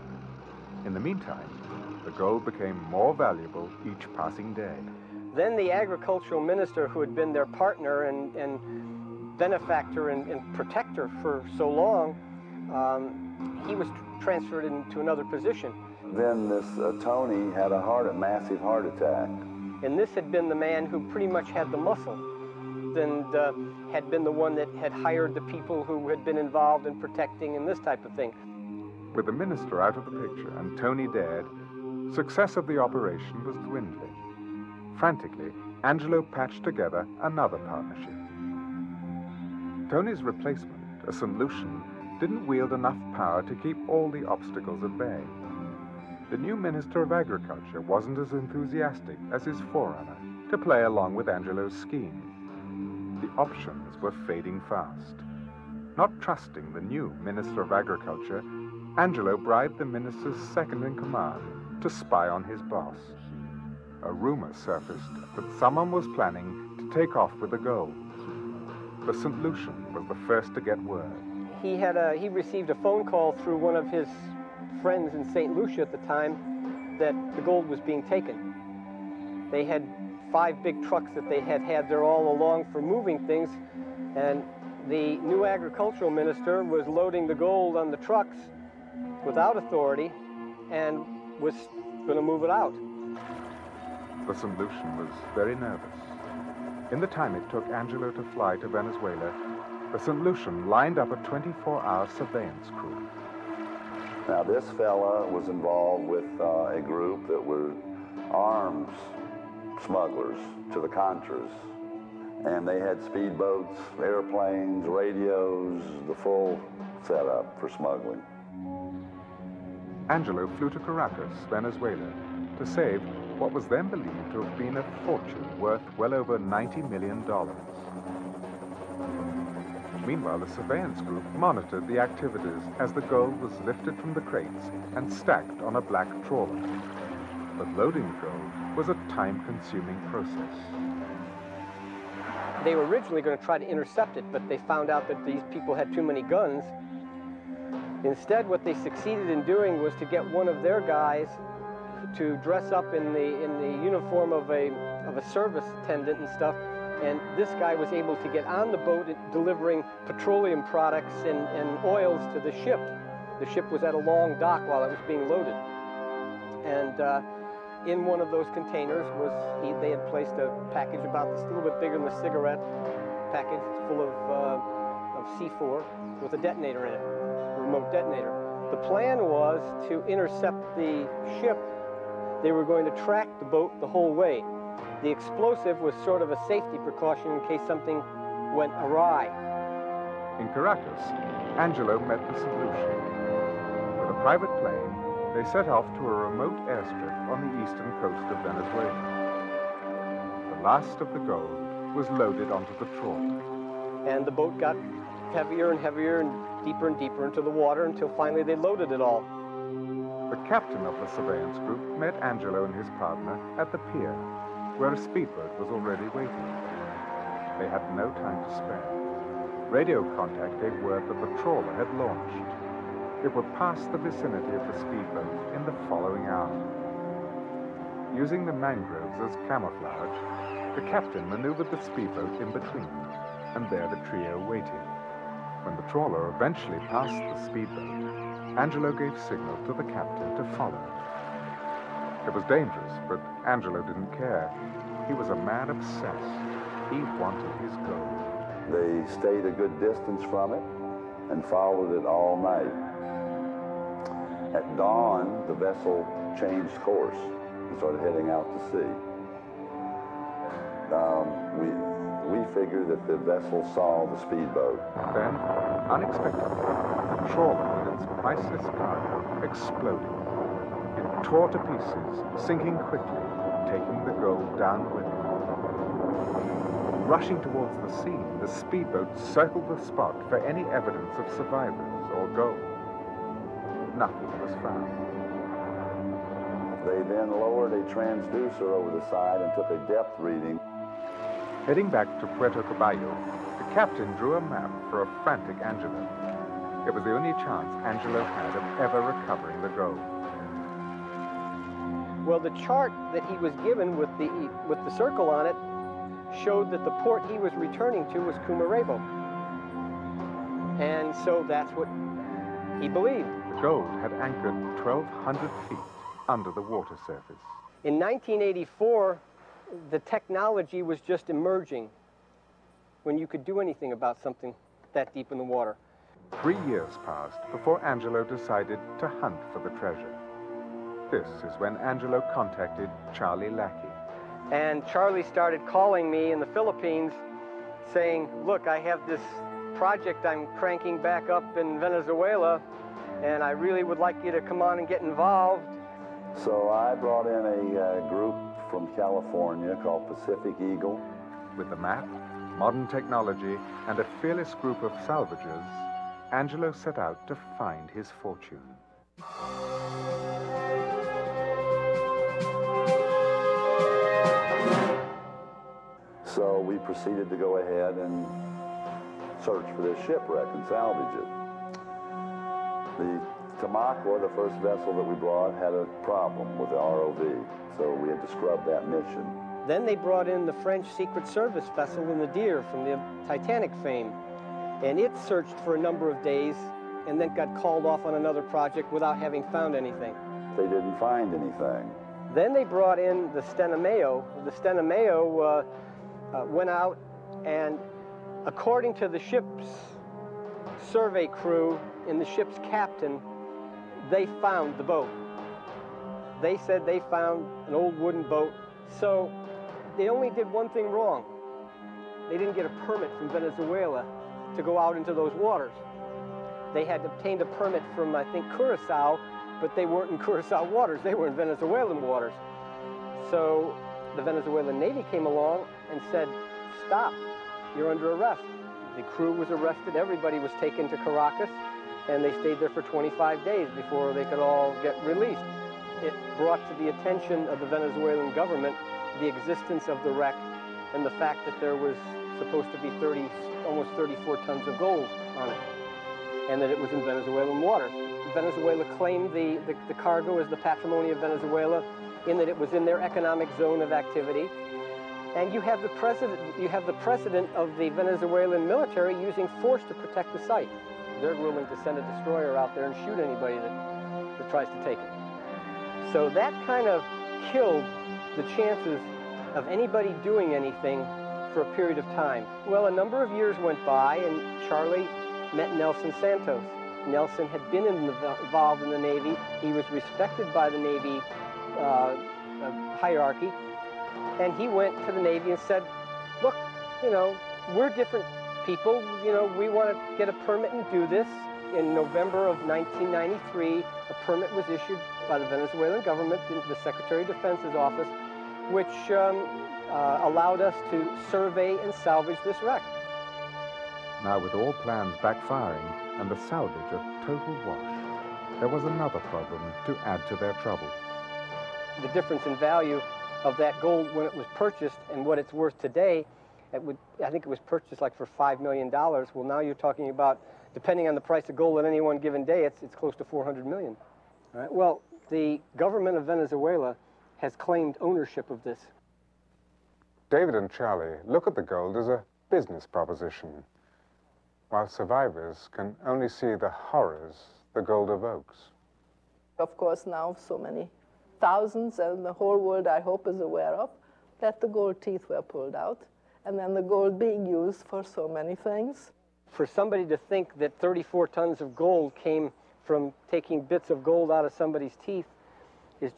In the meantime, the gold became more valuable each passing day. Then the agricultural minister, who had been their partner and benefactor and protector for so long, he was transferred into another position. Then this Tony had a massive heart attack. And this had been the man who pretty much had the muscle and had been the one that had hired the people who had been involved in protecting and this type of thing. With the minister out of the picture and Tony dead, success of the operation was dwindling. Frantically, Angelo patched together another partnership. Tony's replacement, a St. Lucian, didn't wield enough power to keep all the obstacles at bay. The new Minister of Agriculture wasn't as enthusiastic as his forerunner to play along with Angelo's scheme. The options were fading fast. Not trusting the new Minister of Agriculture, Angelo bribed the minister's second-in-command to spy on his boss. A rumor surfaced that someone was planning to take off with the gold. The St. Lucian was the first to get word. He received a phone call through one of his friends in St. Lucia at the time that the gold was being taken. They had 5 big trucks that they had there all along for moving things, and the new agricultural minister was loading the gold on the trucks without authority and was going to move it out. The St. Lucian was very nervous. In the time it took Angelo to fly to Venezuela, the St. Lucian lined up a 24-hour surveillance crew. Now, this fella was involved with a group that were arms smugglers to the Contras. And they had speedboats, airplanes, radios, the full setup for smuggling. Angelo flew to Caracas, Venezuela, to save what was then believed to have been a fortune worth well over $90 million. Meanwhile, the surveillance group monitored the activities as the gold was lifted from the crates and stacked on a black trawler. But loading the gold was a time-consuming process. They were originally going to try to intercept it, but they found out that these people had too many guns. Instead, what they succeeded in doing was to get one of their guys to dress up in the uniform of a service attendant and stuff, and this guy was able to get on the boat delivering petroleum products and oils to the ship. The ship was at a long dock while it was being loaded. And in one of those containers they had placed a package about this, a little bit bigger than a cigarette package, full of C4 with a detonator in it, a remote detonator. The plan was to intercept the ship. They were going to track the boat the whole way. The explosive was sort of a safety precaution in case something went awry. In Caracas, Angelo met the solution. With a private plane, they set off to a remote airstrip on the eastern coast of Venezuela. The last of the gold was loaded onto the trawler. And the boat got heavier and heavier and deeper into the water until finally they loaded it all. The captain of the surveillance group met Angelo and his partner at the pier, where a speedboat was already waiting. They had no time to spare. Radio contact gave word that the trawler had launched. It would pass the vicinity of the speedboat in the following hour. Using the mangroves as camouflage, the captain maneuvered the speedboat in between, and there the trio waited. When the trawler eventually passed the speedboat, Angelo gave signal to the captain to follow. It was dangerous, but Angelo didn't care. He was a man obsessed. He wanted his gold. They stayed a good distance from it and followed it all night. At dawn, the vessel changed course and started heading out to sea. We figured that the vessel saw the speedboat. Then, unexpectedly, the trawler with its priceless cargo exploded. It tore to pieces, sinking quickly, taking the gold down with it. Rushing towards the scene, the speedboat circled the spot for any evidence of survivors or gold. Nothing was found. They then lowered a transducer over the side and took a depth reading. Heading back to Puerto Cabello, the captain drew a map for a frantic Angelo. It was the only chance Angelo had of ever recovering the gold. Well, the chart that he was given with the circle on it showed that the port he was returning to was Cumarabo. And so that's what he believed. The gold had anchored 1,200 feet under the water surface. In 1984, the technology was just emerging when you could do anything about something that deep in the water. 3 years passed before Angelo decided to hunt for the treasure. This is when Angelo contacted Charlie Lackey. And Charlie started calling me in the Philippines saying, look, I have this project I'm cranking back up in Venezuela, and I really would like you to come on and get involved. So I brought in a group from California called Pacific Eagle. With the map, modern technology, and a fearless group of salvagers, Angelo set out to find his fortune. So we proceeded to go ahead and search for this shipwreck and salvage it. The Tamaqua, the first vessel that we brought, had a problem with the ROV, so we had to scrub that mission. Then they brought in the French Secret Service vessel, the Nadir, from the Titanic fame, and it searched for a number of days and then got called off on another project without having found anything. They didn't find anything. Then they brought in the Stena Mayo. The Stena Mayo went out, and according to the ship's survey crew and the ship's captain, they found the boat. They said they found an old wooden boat. So they only did one thing wrong. They didn't get a permit from Venezuela to go out into those waters. They had obtained a permit from, I think, Curacao, but they weren't in Curacao waters. They were in Venezuelan waters. So the Venezuelan Navy came along and said, stop, you're under arrest. The crew was arrested, everybody was taken to Caracas, and they stayed there for 25 days before they could all get released. It brought to the attention of the Venezuelan government the existence of the wreck and the fact that there was supposed to be almost 34 tons of gold on it, and that it was in Venezuelan waters. Venezuela claimed the cargo as the patrimony of Venezuela, in that it was in their economic zone of activity. And you have the president of the Venezuelan military using force to protect the site. They're willing to send a destroyer out there and shoot anybody that tries to take it. So that kind of killed the chances of anybody doing anything for a period of time. Well, a number of years went by, and Charlie met Nelson Santos. Nelson had been involved in the Navy. He was respected by the Navy hierarchy. And he went to the Navy and said, look, you know, we're different people. You know, we want to get a permit and do this. In November of 1993, a permit was issued by the Venezuelan government, the Secretary of Defense's office, which allowed us to survey and salvage this wreck. Now, with all plans backfiring and the salvage a total wash, there was another problem to add to their trouble. The difference in value of that gold when it was purchased and what it's worth today, I think it was purchased like for $5 million. Well, now you're talking about, depending on the price of gold at any one given day, it's close to $400 million. All right? Well, the government of Venezuela has claimed ownership of this. David and Charlie look at the gold as a business proposition, while survivors can only see the horrors the gold evokes. Of course, now so many thousands, and the whole world, I hope, is aware of, that the gold teeth were pulled out, and then the gold being used for so many things. For somebody to think that 34 tons of gold came from taking bits of gold out of somebody's teeth is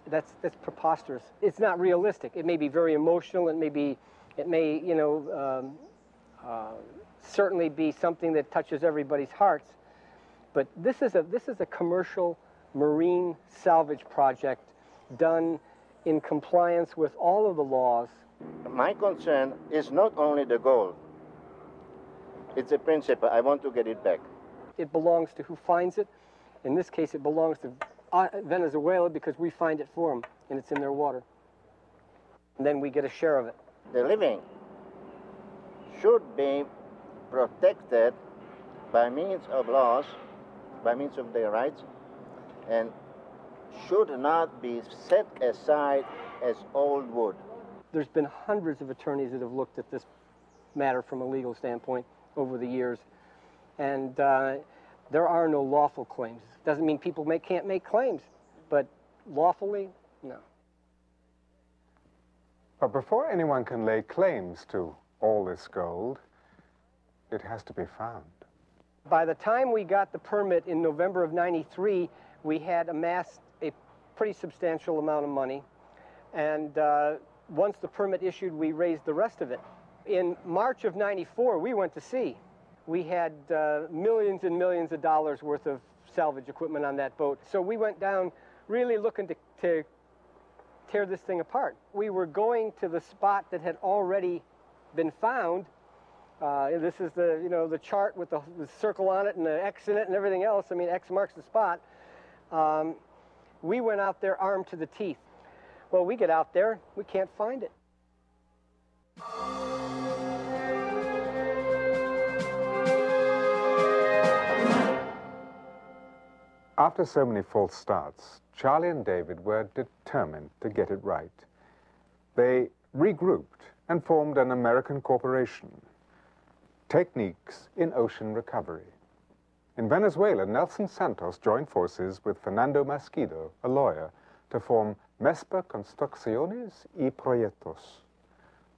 that's preposterous. It's not realistic. It may be very emotional. It may, you know, certainly be something that touches everybody's hearts. But this is a commercial marine salvage project done in compliance with all of the laws. My concern is not only the gold. It's a principle. I want to get it back. It belongs to who finds it. In this case, it belongs to Venezuela because we find it for them, and it's in their water. And then we get a share of it. The living should be protected by means of laws, by means of their rights, and should not be set aside as old wood. There's been hundreds of attorneys that have looked at this matter from a legal standpoint over the years, and there are no lawful claims. Doesn't mean people can't make claims, but lawfully, no. But before anyone can lay claims to all this gold, it has to be found. By the time we got the permit in November of '93, we had amassed a pretty substantial amount of money, and once the permit issued, we raised the rest of it. In March of '94, we went to sea. We had millions and millions of dollars worth of salvage equipment on that boat. So we went down really looking to tear this thing apart. We were going to the spot that had already been found. This is the chart with the circle on it and the X in it and everything else. I mean, X marks the spot. We went out there armed to the teeth. Well, we get out there, we can't find it. After so many false starts, Charlie and David were determined to get it right. They regrouped and formed an American corporation, Techniques in Ocean Recovery. In Venezuela, Nelson Santos joined forces with Fernando Masquido, a lawyer, to form Mesper Construcciones y Proyectos.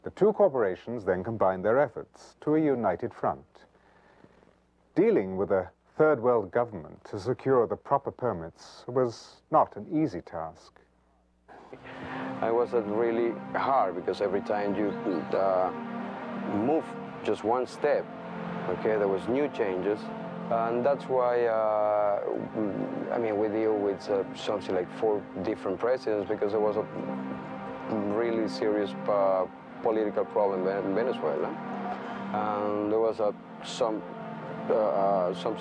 The two corporations then combined their efforts to a united front. Dealing with a third world government to secure the proper permits was not an easy task. It was really hard because every time you move just one step, okay, there was new changes. And that's why, I mean, we deal with something like 4 different presidents because there was a really serious political problem in Venezuela. And there was something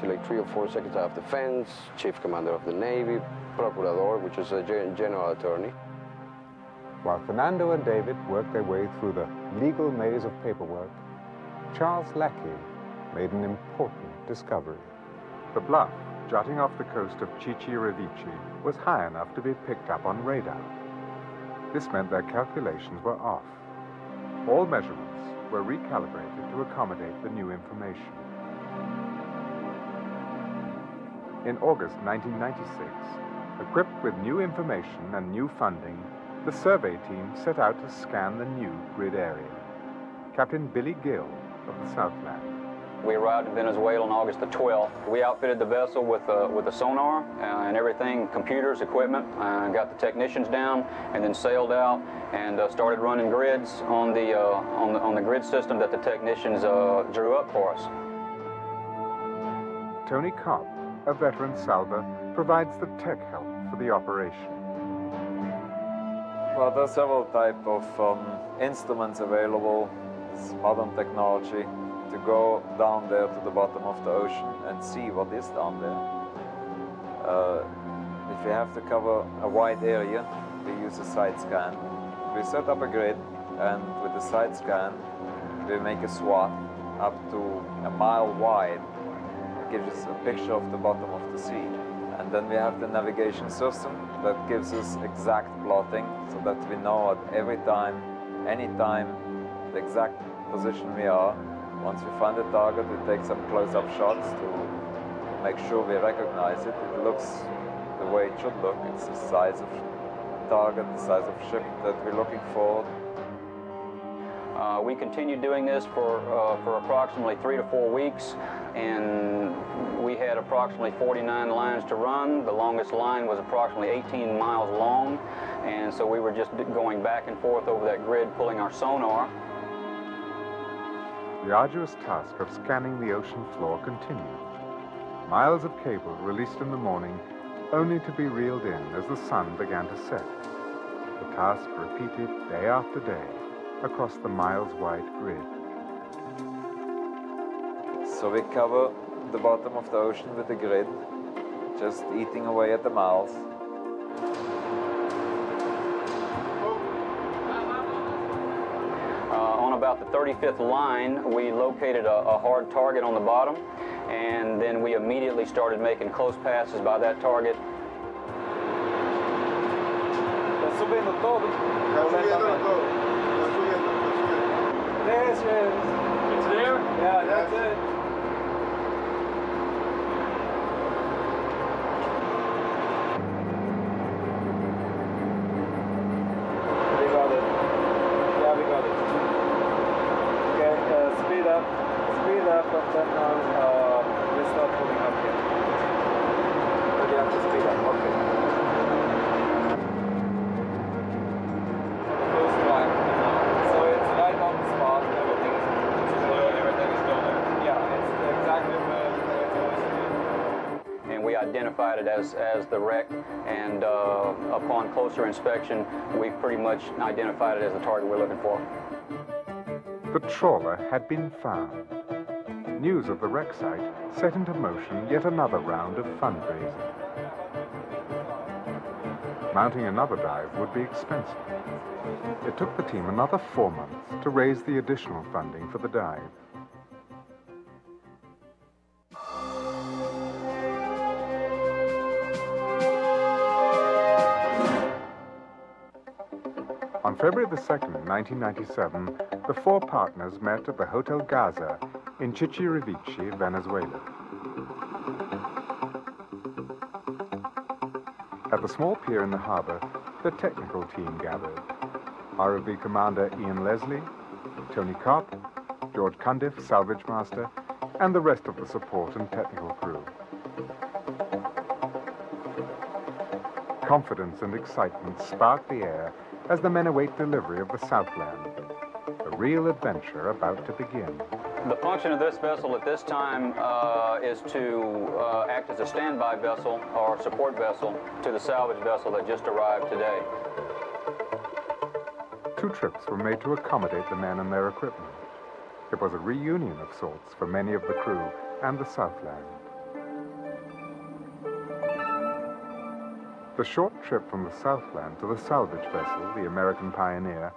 like 3 or 4 Secretary of Defense, Chief Commander of the Navy, Procurador, which is a general attorney. While Fernando and David worked their way through the legal maze of paperwork, Charles Lackey made an important discovery. The bluff jutting off the coast of Chichi-Revici was high enough to be picked up on radar. This meant their calculations were off. All measurements were recalibrated to accommodate the new information. In August 1996, equipped with new information and new funding, the survey team set out to scan the new grid area. Captain Billy Gill of the Southland. We arrived in Venezuela on August the 12th. We outfitted the vessel with a sonar and everything, computers, equipment, got the technicians down, and then sailed out and started running grids on the grid system that the technicians drew up for us. Tony Kopp, a veteran salver, provides the tech help for the operation. Well, there are several types of instruments available. This modern technology to go down there to the bottom of the ocean and see what is down there. If you have to cover a wide area, we use a side scan. We set up a grid, and with the side scan, we make a swath up to a mile wide. It gives us a picture of the bottom of the sea. And then we have the navigation system that gives us exact plotting so that we know at every time, any time, the exact position we are. Once we find a target, we take some close-up shots to make sure we recognize it. It looks the way it should look. It's the size of target, the size of ship that we're looking for. We continued doing this for approximately 3 to 4 weeks, and we had approximately 49 lines to run. The longest line was approximately 18 miles long, and so we were just going back and forth over that grid, pulling our sonar. The arduous task of scanning the ocean floor continued. Miles of cable released in the morning, only to be reeled in as the sun began to set. The task repeated day after day across the miles-wide grid. So we cover the bottom of the ocean with the grid, just eating away at the miles. On about the 35th line, we located a hard target on the bottom, and then we immediately started making close passes by that target. It's there? Yeah, that's it. We got it. Yeah, we got it. Okay, speed up, and then we start pulling up here. But you have to speed up, okay. First line, so it's right on the spot, everything is still there. Yeah, it's exactly where it's supposed to be. And we identified it as the wreck, and upon closer inspection, we pretty much identified it as the target we're looking for. The trawler had been found. News of the wreck site set into motion yet another round of fundraising. Mounting another dive would be expensive. It took the team another 4 months to raise the additional funding for the dive. On February the 2nd, 1997, the 4 partners met at the Hotel Gaza in Chichi-Revici, Venezuela. At the small pier in the harbor, the technical team gathered. ROV Commander Ian Leslie, Tony Kopp, George Cundiff, salvage master, and the rest of the support and technical crew. Confidence and excitement spark the air as the men await delivery of the Southland, a real adventure about to begin. The function of this vessel at this time is to act as a standby vessel or support vessel to the salvage vessel that just arrived today. 2 trips were made to accommodate the men and their equipment. It was a reunion of sorts for many of the crew and the Southland. The short trip from the Southland to the salvage vessel, the American Pioneer,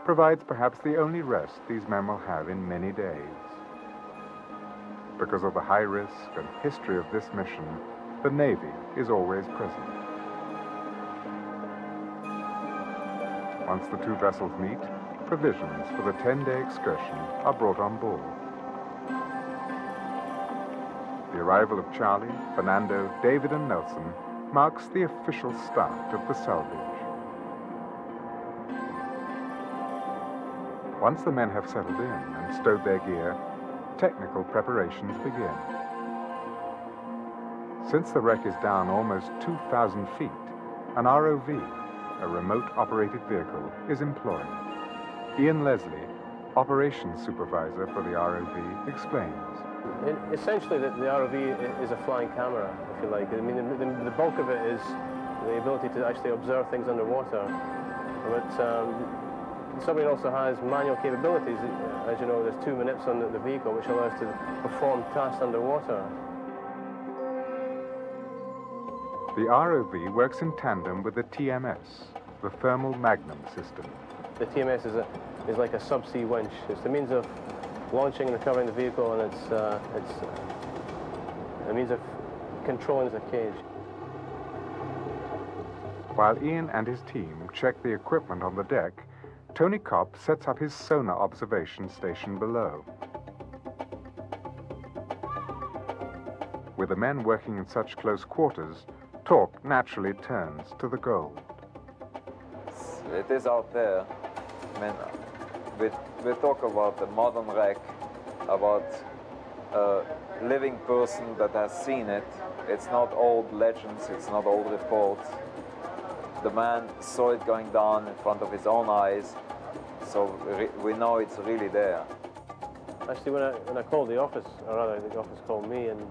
provides perhaps the only rest these men will have in many days. Because of the high risk and history of this mission, the Navy is always present. Once the two vessels meet, provisions for the 10-day excursion are brought on board. The arrival of Charlie, Fernando, David, and Nelson marks the official start of the salvage. Once the men have settled in and stowed their gear, technical preparations begin. Since the wreck is down almost 2,000 feet, an ROV, a remote-operated vehicle, is employed. N4zl, operations supervisor for the ROV, explains. Essentially, the ROV is a flying camera, if you like. I mean, the bulk of it is the ability to actually observe things underwater. But the submarine also has manual capabilities. As you know, there's 2 manips on the vehicle, which allows us to perform tasks underwater. The ROV works in tandem with the TMS, the Thermal Magnum system. The TMS is like a subsea winch. It's the means of launching and recovering the vehicle, and it's a means of controlling the cage. While Ian and his team check the equipment on the deck, Tony Kopp sets up his sonar observation station below. With the men working in such close quarters, talk naturally turns to the gold. It is out there. I mean, we talk about the modern wreck, about a living person that has seen it. It's not old legends, it's not old reports. The man saw it going down in front of his own eyes, so we know it's really there. Actually, when I called the office, or rather the office called me, and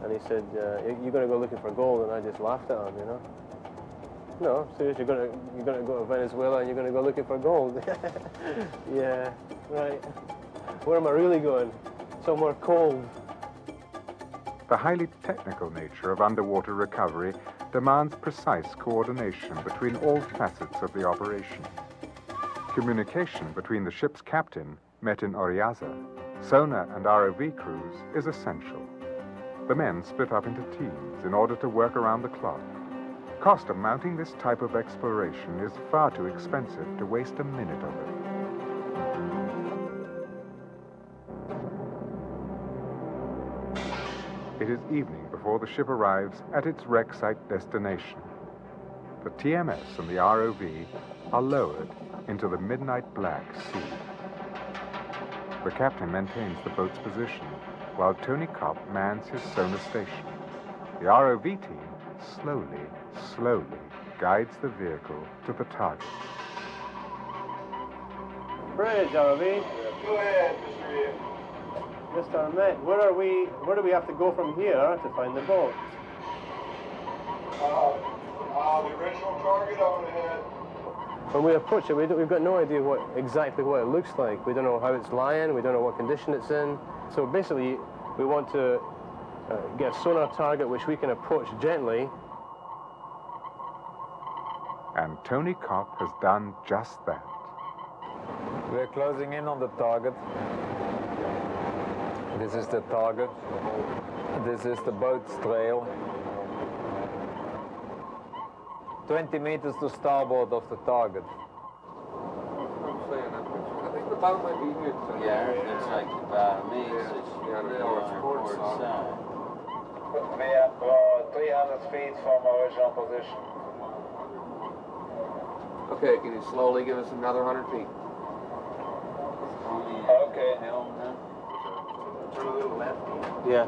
he said, you're going to go looking for gold, and I just laughed at him, you know. No, seriously, you're going to go to Venezuela and you're going to go looking for gold. Yeah, right. Where am I really going? Somewhere cold. The highly technical nature of underwater recovery demands precise coordination between all facets of the operation. Communication between the ship's captain, met in Oriaza, sonar and ROV crews is essential. The men split up into teams in order to work around the clock. Cost of mounting this type of exploration is far too expensive to waste a minute of it. It is evening before the ship arrives at its wreck site destination. The TMS and the ROV are lowered into the midnight black sea. The captain maintains the boat's position, while Tony Kopp mans his sonar station. The ROV team slowly guides the vehicle to the target. Bridge, ROV. Go ahead, Mr. Ian. Mr. Met, where do we have to go from here to find the boat? The original target on ahead. When we approach it, we've got no idea exactly what it looks like. We don't know how it's lying, we don't know what condition it's in. So basically, we want to get a sonar target which we can approach gently. And Tony Kopp has done just that. We're closing in on the target. This is the target. This is the boat's trail. 20 meters to starboard of the target. I think the boat might be here too. Yeah, it's like me. Port side. Put me up 300 feet from original position. Okay, can you slowly give us another 100 feet? Okay. Turn a little left. Yeah.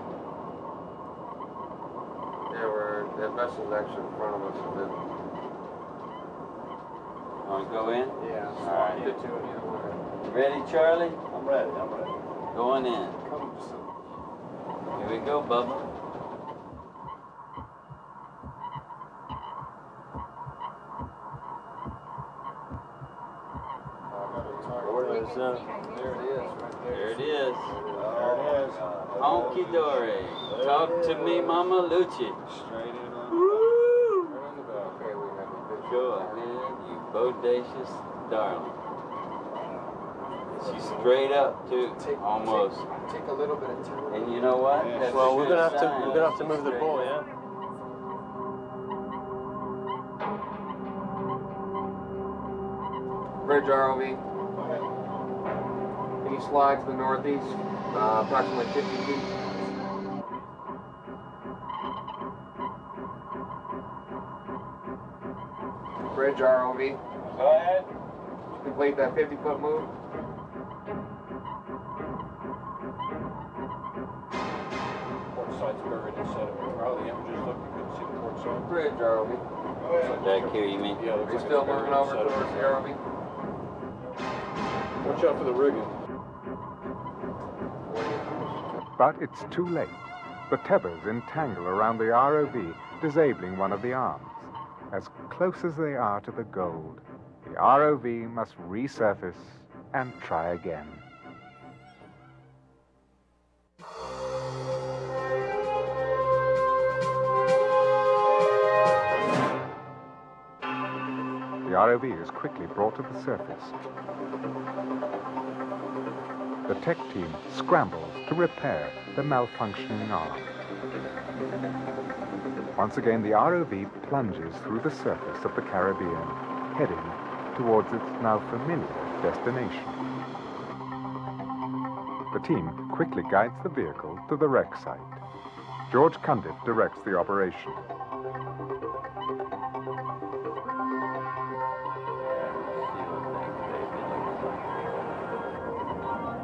Yeah, that vessel's actually in front of us a bit. Want to go in? Yeah. All right. Get to it either way. Ready, Charlie? I'm ready. Going in. Here we go, Bubba. There it is, right there. There it is. Honky dory. Talk to me, Mama Lucci. Straight in on Okay, we have a good. Go ahead, you bodacious darling. She's straight up too, almost. Take a little bit of time. And you know what? Yeah. That's Well, a we're good gonna sign. have to move the bull, yeah. Bridge ROV. Can you slide to the northeast, approximately 50 feet? Bridge ROV. Go ahead. Complete that 50-foot move. Port side's buried in sediment. How the images look, you couldn't see the port side. Bridge ROV. Back here, you mean? Yeah, Are you still moving over towards the ROV? Watch out for the rigging. But it's too late. The tethers entangle around the ROV, disabling one of the arms. As close as they are to the gold, the ROV must resurface and try again. The ROV is quickly brought to the surface. The tech team scrambles to repair the malfunctioning arm. Once again, the ROV plunges through the surface of the Caribbean, heading towards its now familiar destination. The team quickly guides the vehicle to the wreck site. George Cundiff directs the operation.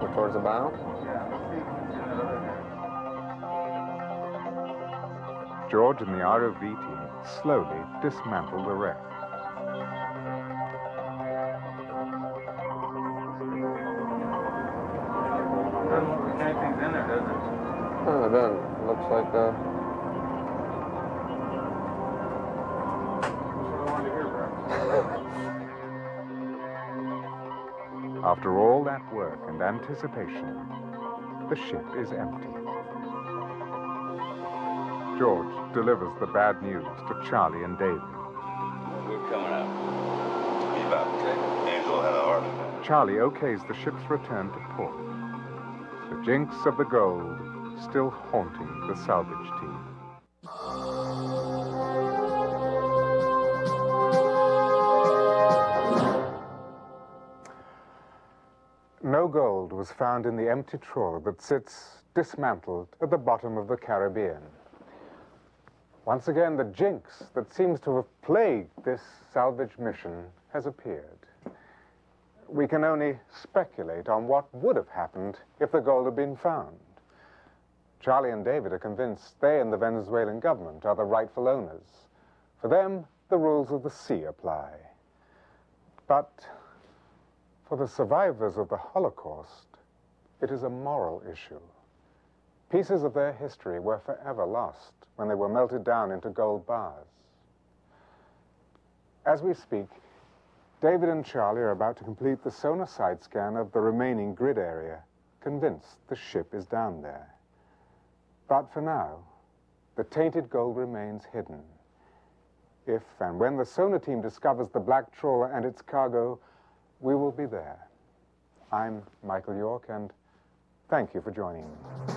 We're towards the bow. George and the ROV team slowly dismantle the wreck. Doesn't look like anything's in there, does it? Oh, it doesn't. Looks like After all that work and anticipation, the ship is empty. George delivers the bad news to Charlie and David. We're coming out. Keep up. Angelo had a heart attack. Charlie okays the ship's return to port. The jinx of the gold still haunting the salvage team. No gold was found in the empty trawler that sits dismantled at the bottom of the Caribbean. Once again, the jinx that seems to have plagued this salvage mission has appeared. We can only speculate on what would have happened if the gold had been found. Charlie and David are convinced they and the Venezuelan government are the rightful owners. For them, the rules of the sea apply. But for the survivors of the Holocaust, it is a moral issue. Pieces of their history were forever lost when they were melted down into gold bars. As we speak, David and Charlie are about to complete the sonar side scan of the remaining grid area, convinced the ship is down there. But for now, the tainted gold remains hidden. If and when the sonar team discovers the black trawler and its cargo, we will be there. I'm Michael York, and thank you for joining me.